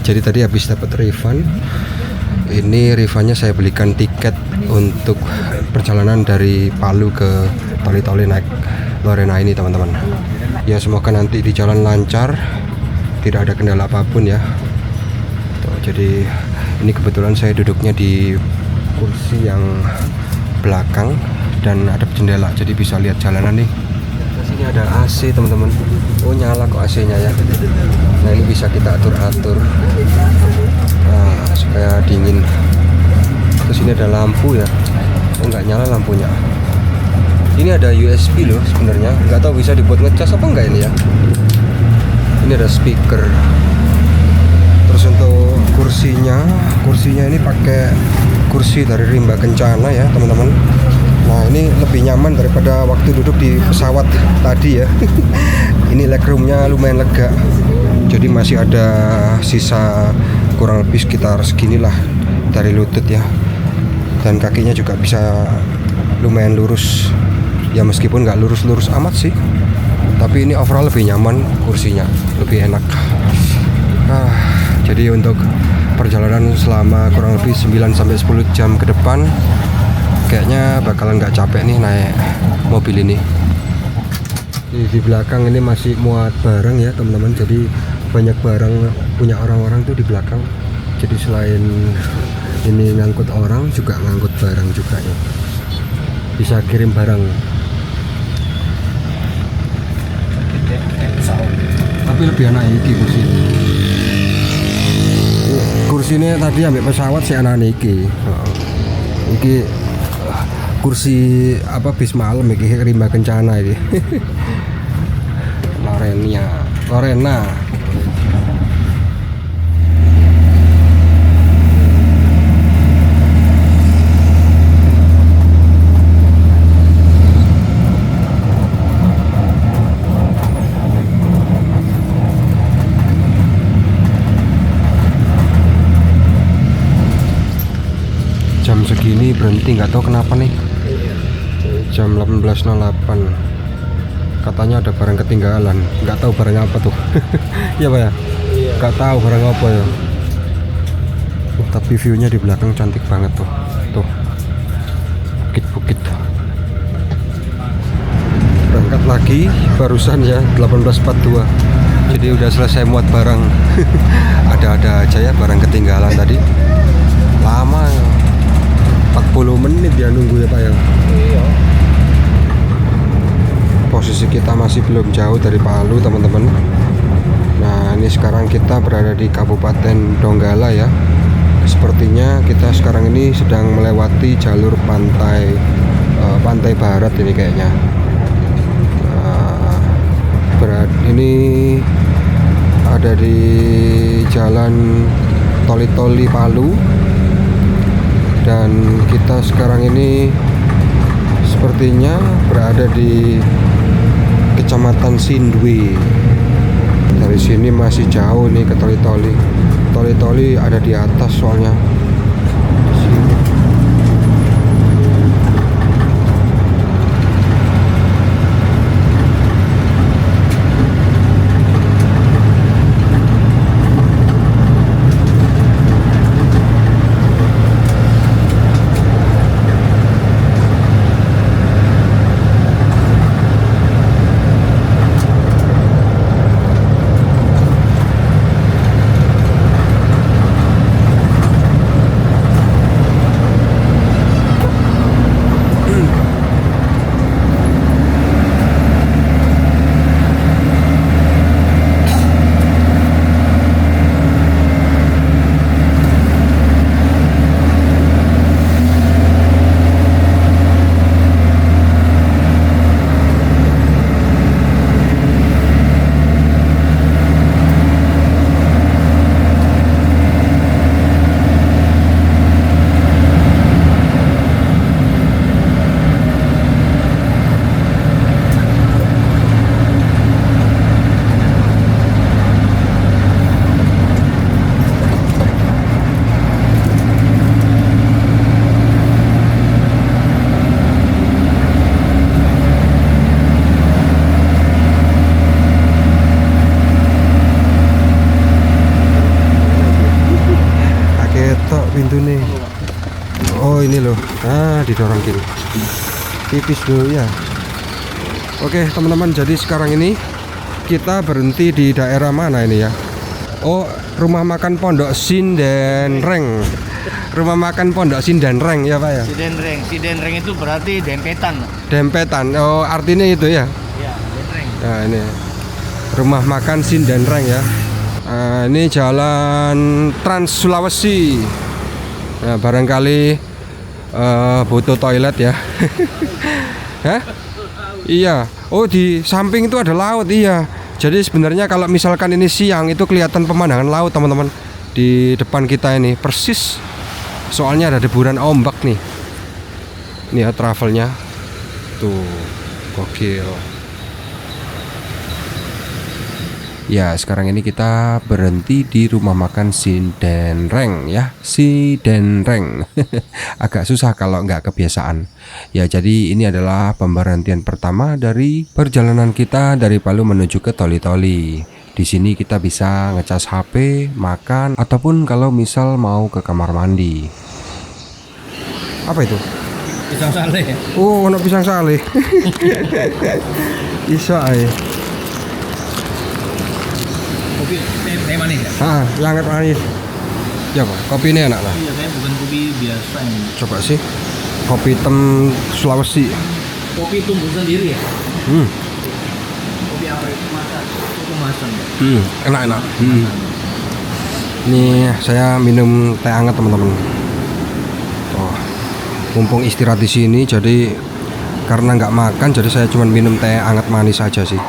Jadi tadi habis dapat refund. Ini refundnya saya belikan tiket untuk perjalanan dari Palu ke Toli-Toli naik Lorena ini teman-teman. Ya semoga nanti di jalan lancar, tidak ada kendala apapun ya. Tuh, jadi ini kebetulan saya duduknya di kursi yang belakang dan ada jendela, jadi bisa lihat jalanan nih. Di sini ada AC teman-teman. Oh nyala kok AC-nya ya. Nah ini bisa kita atur-atur supaya dingin. Terus ini ada lampu ya. Oh nggak nyala lampunya. Ini ada USB loh sebenarnya. Nggak tahu bisa dibuat ngecas apa enggak ini ya. Ini ada speaker. Terus untuk kursinya ini pakai kursi dari Rimba Kencana ya teman-teman. Nah ini lebih nyaman daripada waktu duduk di pesawat tadi ya. Ini legroomnya lumayan lega. Jadi masih ada sisa kurang lebih sekitar seginilah dari lutut ya. Dan kakinya juga bisa lumayan lurus. Ya meskipun nggak lurus-lurus amat sih, tapi ini overall lebih nyaman kursinya, lebih enak. Jadi untuk perjalanan selama kurang lebih 9 sampai 10 jam ke depan kayaknya bakalan nggak capek nih naik mobil ini. Di belakang ini masih muat barang ya teman-teman. Jadi banyak barang punya orang-orang tuh di belakang. Jadi selain ini ngangkut orang juga ngangkut barang juga ya. Bisa kirim barang. Tapi lebih enak iki kursi ini. Kursi ini tadi ambil pesawat si anak iki. Iki kursi apa bis malam iki Rimba Kencana iki. Lorena. Jam segini berhenti nggak tahu kenapa nih. Jam 18.08 katanya ada barang ketinggalan, nggak tahu barang apa tuh. Iya Pak ya, nggak tahu barang apa ya. Tapi viewnya di belakang cantik banget tuh, bukit-bukit. Berangkat lagi barusan ya 18.42, jadi udah selesai muat barang. Ada-ada aja ya barang ketinggalan tadi, lama 40 menit ya nunggu ya Pak ya. Iya. Posisi kita masih belum jauh dari Palu teman-teman. Nah ini sekarang kita berada di Kabupaten Donggala ya. Sepertinya kita sekarang ini sedang melewati jalur pantai barat ini kayaknya. Ini ada di jalan Toli-Toli Palu. Dan kita sekarang ini sepertinya berada di Kecamatan Sindwe. Dari sini masih jauh nih ke Toli-Toli. Toli-Toli ada di atas soalnya. nih. Oh ini loh, didorong gini, tipis loh ya. Oke teman-teman, jadi sekarang ini kita berhenti di daerah mana ini ya? Oh, rumah makan Pondok Sindenreng. Rumah makan Pondok Sindenreng ya Pak ya? Sindenreng itu berarti dempetan. Dempetan, oh artinya itu ya? Iya, dempetan. Nah ini rumah makan Sindenreng ya. Ini jalan Trans Sulawesi. Nah, barangkali butuh toilet ya. Hah? Iya. Oh di samping itu ada laut, iya. Jadi sebenarnya kalau misalkan ini siang itu kelihatan pemandangan laut teman-teman. Di depan kita ini persis. Soalnya ada deburan ombak nih. Ini ya travelnya. Tuh, gokil. Ya, sekarang ini kita berhenti di rumah makan Sindenreng ya, Sindenreng. Agak susah kalau nggak kebiasaan. Ya, jadi ini adalah pemberhentian pertama dari perjalanan kita dari Palu menuju ke Toli-Toli. Di sini kita bisa ngecas HP, makan, ataupun kalau misal mau ke kamar mandi. Apa itu? Pisang sale. Oh, ono pisang sale. Iso ae. Kopi teh manis ya? Yang manis. Ya Pak, kopi ini enak lah. Iya, kayak bukan kopi biasa ini. Coba sih, kopi hitam Sulawesi. Kopi tumbuh sendiri ya? Hmm, Kopi apa itu masak? Itu kemasan ya? enak. Ini saya minum teh hangat teman-teman. Oh, mumpung istirahat di sini, jadi karena nggak makan, jadi saya cuma minum teh hangat manis saja sih.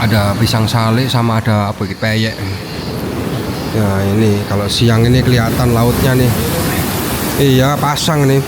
Ada pisang sale sama ada apa gitu, peyek. Ya ini kalau siang ini kelihatan lautnya nih. Iya, pasang nih.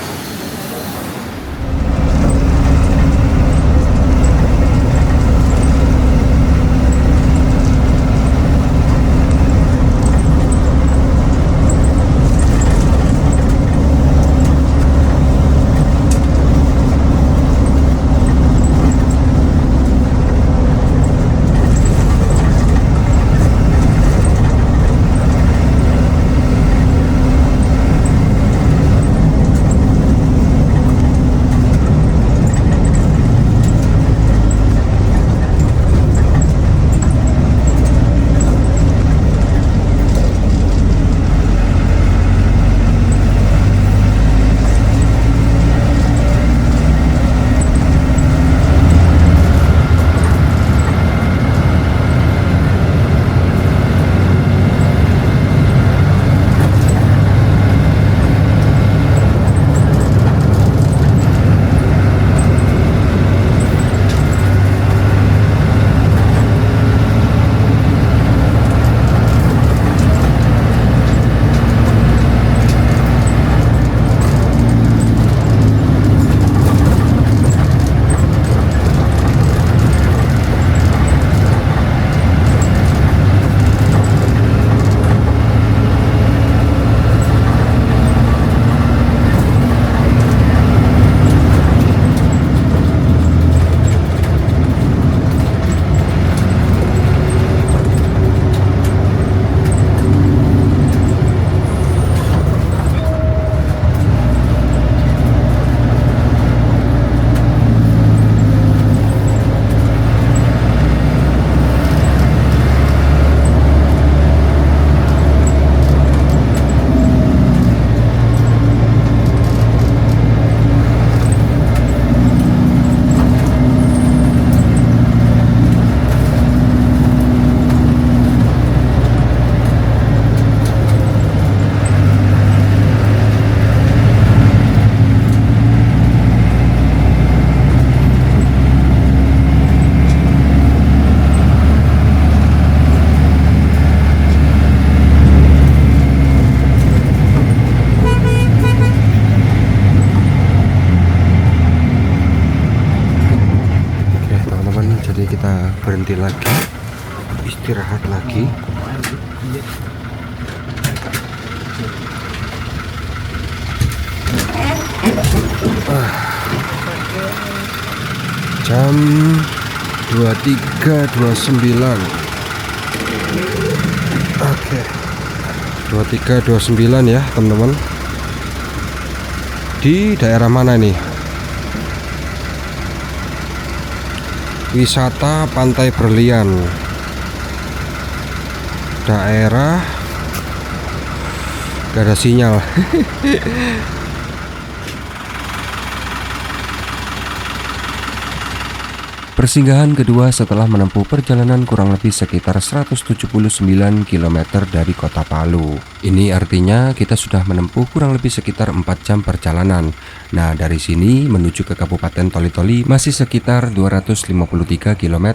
berhenti lagi, istirahat lagi. Jam 23.29. Oke. 2329 ya teman-teman. Di daerah mana nih? Wisata Pantai Berlian, daerah gak ada sinyal. Persinggahan kedua setelah menempuh perjalanan kurang lebih sekitar 179 km dari kota Palu. Ini artinya kita sudah menempuh kurang lebih sekitar 4 jam perjalanan. Nah, dari sini menuju ke Kabupaten Toli-Toli masih sekitar 253 km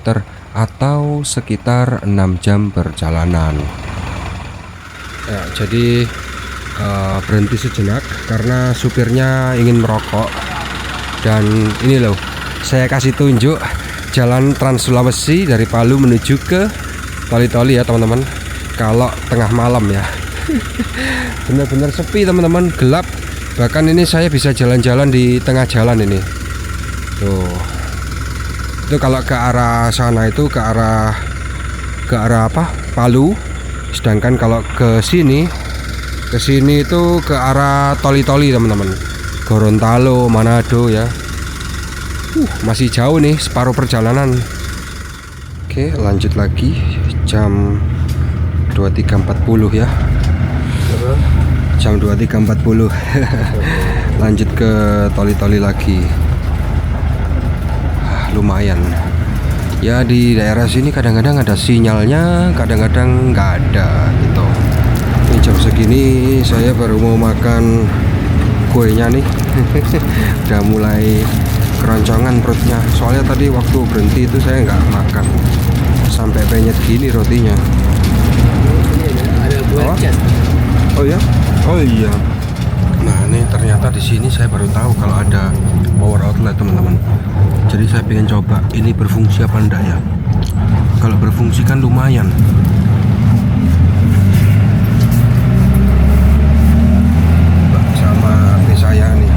atau sekitar 6 jam perjalanan. Ya, jadi berhenti sejenak karena supirnya ingin merokok. Dan ini loh, saya kasih tunjuk jalan Trans Sulawesi dari Palu menuju ke Toli-Toli ya teman-teman. Kalau tengah malam ya, benar-benar sepi teman-teman, gelap. Bahkan ini saya bisa jalan-jalan di tengah jalan ini. Tuh, itu kalau ke arah sana itu ke arah apa? Palu. Sedangkan kalau ke sini itu ke arah Toli-Toli teman-teman. Gorontalo, Manado ya. Masih jauh nih, separuh perjalanan. Oke, lanjut lagi. Jam 23.40 ya. Jam 23.40. Lanjut ke Toli-Toli lagi. Lumayan. Ya, di daerah sini kadang-kadang ada sinyalnya, kadang-kadang nggak ada gitu. Ini jam segini saya baru mau makan kuenya nih. Udah mulai keroncongan perutnya, soalnya tadi waktu berhenti itu saya nggak makan sampai penyet gini rotinya. Ada buat cat. Oh ya? Oh iya. Nah, ini ternyata di sini saya baru tahu kalau ada power outlet teman-teman. Jadi saya pengen coba ini berfungsi apa enggak ya. Kalau berfungsi kan lumayan. Sama HP saya nih.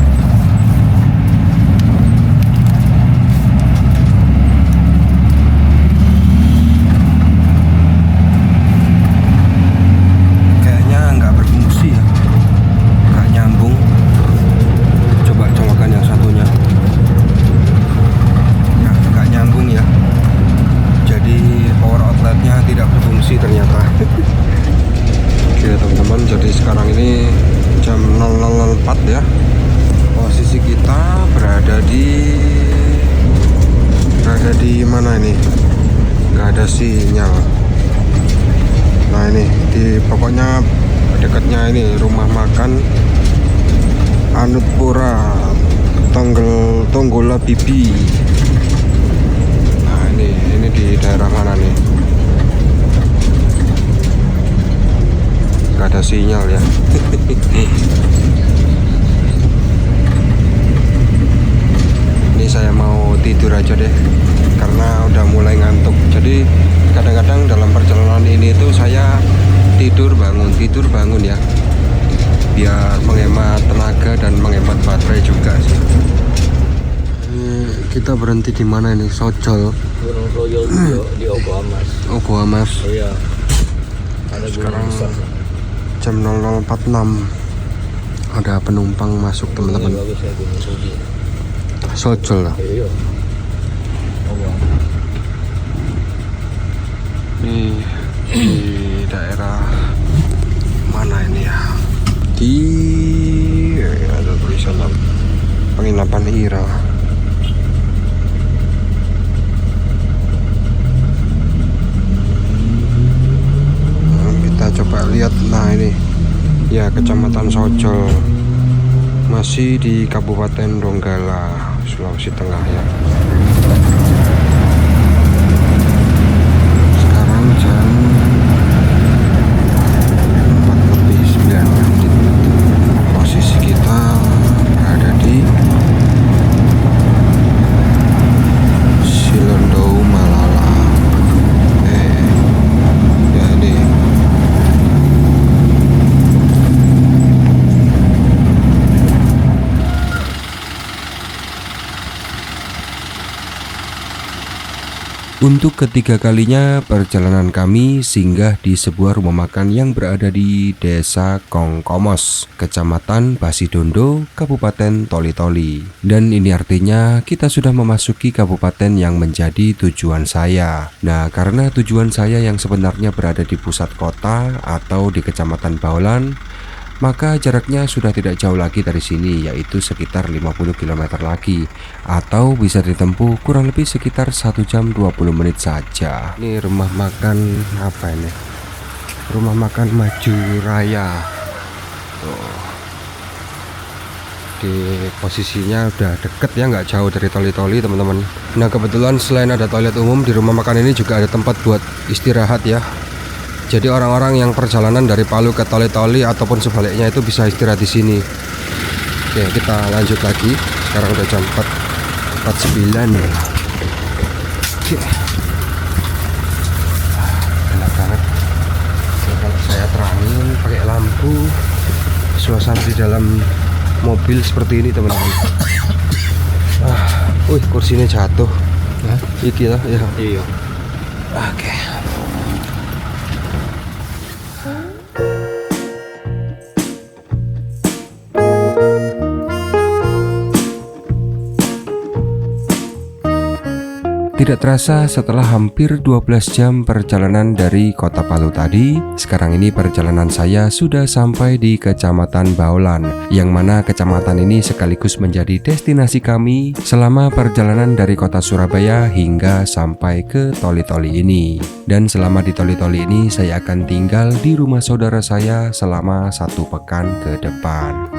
Ternyata. Oke teman-teman, jadi sekarang ini jam 00.04 ya. Posisi kita berada di mana ini? Nggak ada sinyal. Nah ini di pokoknya dekatnya ini rumah makan Anutpura Tonggola Bibi. Nah ini di daerah mana nih? Gak ada sinyal ya. Ini saya mau tidur aja deh karena udah mulai ngantuk. Jadi kadang-kadang dalam perjalanan ini tuh saya tidur bangun ya, biar menghemat tenaga dan menghemat baterai juga sih. Ini kita berhenti di mana ini? Sojol. Gunung Royal di Ogoamas. Ogoamas. Oh iya. Ada sekarang jam 00.46, ada penumpang masuk teman-teman. Sojol lah. Ini di daerah mana ini ya? Ada tulisan penginapan Ira. Coba lihat, nah ini ya Kecamatan Sojol, masih di Kabupaten Donggala, Sulawesi Tengah ya. Sekarang jam 4:09. Posisi kita berada di Silondo Malala. Ya ini Untuk ketiga kalinya perjalanan kami singgah di sebuah rumah makan yang berada di Desa Kongkomos, Kecamatan Basidondo, Kabupaten Toli-Toli. Dan ini artinya kita sudah memasuki kabupaten yang menjadi tujuan saya. Nah, karena tujuan saya yang sebenarnya berada di pusat kota atau di Kecamatan Baholan, maka jaraknya sudah tidak jauh lagi dari sini, yaitu sekitar 50 km lagi, atau bisa ditempuh kurang lebih sekitar 1 jam 20 menit saja. Ini rumah makan apa ini? Rumah makan Maju Raya. Di posisinya udah deket ya, nggak jauh dari Toli-Toli teman-teman. Nah, kebetulan selain ada toilet umum, di rumah makan ini juga ada tempat buat istirahat ya. Jadi orang-orang yang perjalanan dari Palu ke Toli-Toli ataupun sebaliknya itu bisa istirahat di sini. Oke, kita lanjut lagi. Sekarang udah jam 4.49 ya. Oke. Enak banget. Jadi kalau saya terangin pakai lampu, suasana di dalam mobil seperti ini teman-teman. Kursinya jatuh. Iki ya. Iya. Oke. Tidak terasa setelah hampir 12 jam perjalanan dari kota Palu tadi, sekarang ini perjalanan saya sudah sampai di Kecamatan Baholan, yang mana kecamatan ini sekaligus menjadi destinasi kami selama perjalanan dari kota Surabaya hingga sampai ke Toli-Toli ini. Dan selama di Toli-Toli ini saya akan tinggal di rumah saudara saya selama 1 pekan ke depan.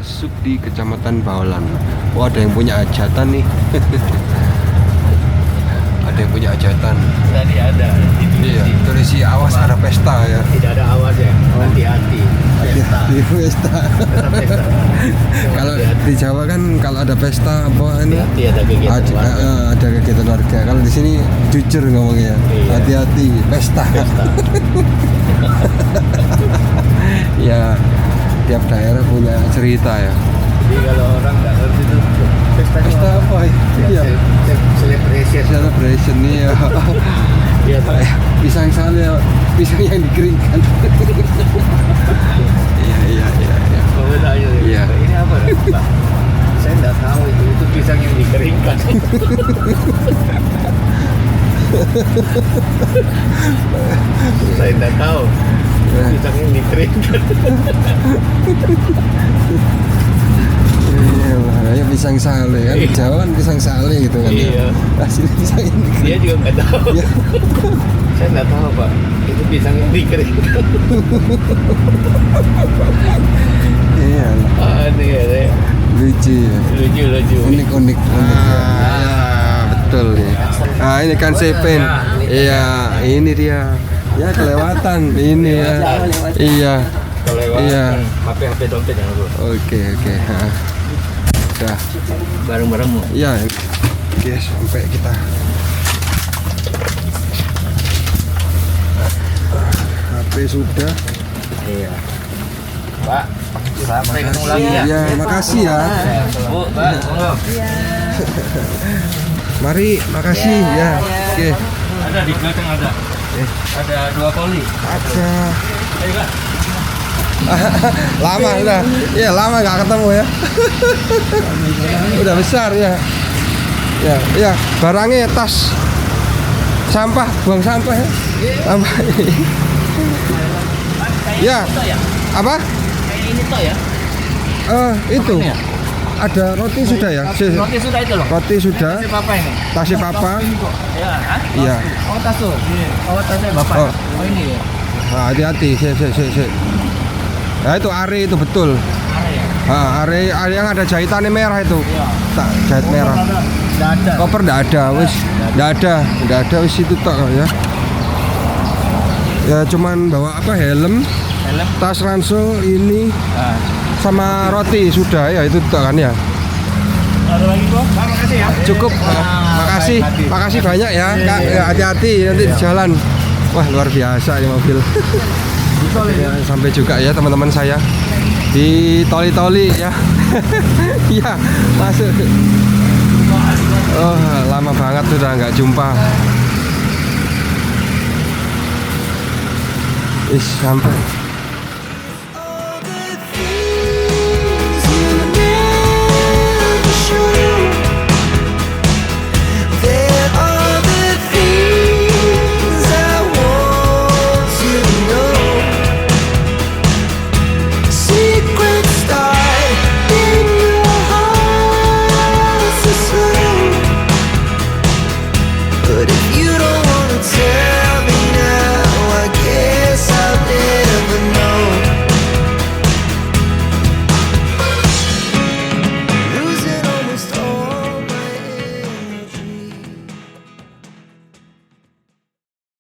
Masuk di Kecamatan Baholan. Oh, ada yang punya hajatan nih. Ada yang punya hajatan. Tadi ada. Iya, tulis awas ada pesta ya. Tidak ada awas ya. Hati-hati. Pesta. Pesta. Tetap pesta. Kalau di Jawa kan kalau ada pesta apa ini? Hati-hati ada kegiatan warga. Ada kegiatan warga. Kalau di sini jujur ngomongnya. Iya. Hati-hati pesta. Pesta. Ya, tiap daerah punya cerita ya. Jadi kalau orang nggak ngerti itu Pesta apa? Iya. Celebration. Celebration nih ya. Iya, Pak. Pisang sale, pisang yang dikeringkan. Iya. Oh, benar, iya. Iya. Ini apa, Pak? Saya nggak tahu itu pisang yang dikeringkan. Saya nggak tahu. Pisang yang dikeringkan. Iya, pisang sale kan. Iya. Jawa kan pisang sale gitu kan. Iya. Asli pisang yang dikeringkan. Dia juga nggak tahu. Iya. Saya nggak tahu, Pak. Itu pisang yang dikeringkan. Iya. Aneh ya, saya. Lucu ya. Lucu. Unik. Betul nih. Ini kan Sepen. Iya, ini dia. Ya kelewatan ini ya. Iya. Iya. HP dompet jangan lupa. Oke. Udah. Bareng-barengmu. Iya. Oke, sampai kita. HP sudah. Iya. Pak, sampai ketemu lagi ya. Iya, makasih ya. Bu, Pak, monggo. Mari, makasih ya. Oke. Ada di belakang ada. Ada 2 koli. Ada. Ayo, Pak. Lama udah. Iya, lama nggak ketemu ya. Udah besar ya. Ya, barangnya tas sampah, buang sampah ya. Sampah. Ya. Apa? Kayak ini toh ya. Itu. Apanya? Ada roti sudah ya? Roti sudah itu loh. Roti sudah. Tasnya Papa ini. Tasnya Papa. Ya, hah? Iya. Oh, tas tuh. Oh, tasnya Bapak. Oh. Oh, ini ya. Nah, hati-hati. Sik. Nah, itu are itu betul. Are ya. Are yang ada jahitannya merah itu. Iya. Tak jahit merah. Enggak ada. Koper enggak ada, wis. Enggak ada wis itu tok ya. Ya cuman bawa apa helm, tas ransel ini Nah. sama roti sudah ya itu tok kan ya. Ada lagi kok? Makasih ya. Cukup. Makasih. hati. Makasih banyak ya, Kak. Ya, hati-hati nanti di jalan. Wah, luar biasa ini mobil. Ya, sampai juga ya teman-teman saya di Toli-Toli ya. Iya, masuk. Oh, lama banget sudah nggak jumpa. Sampai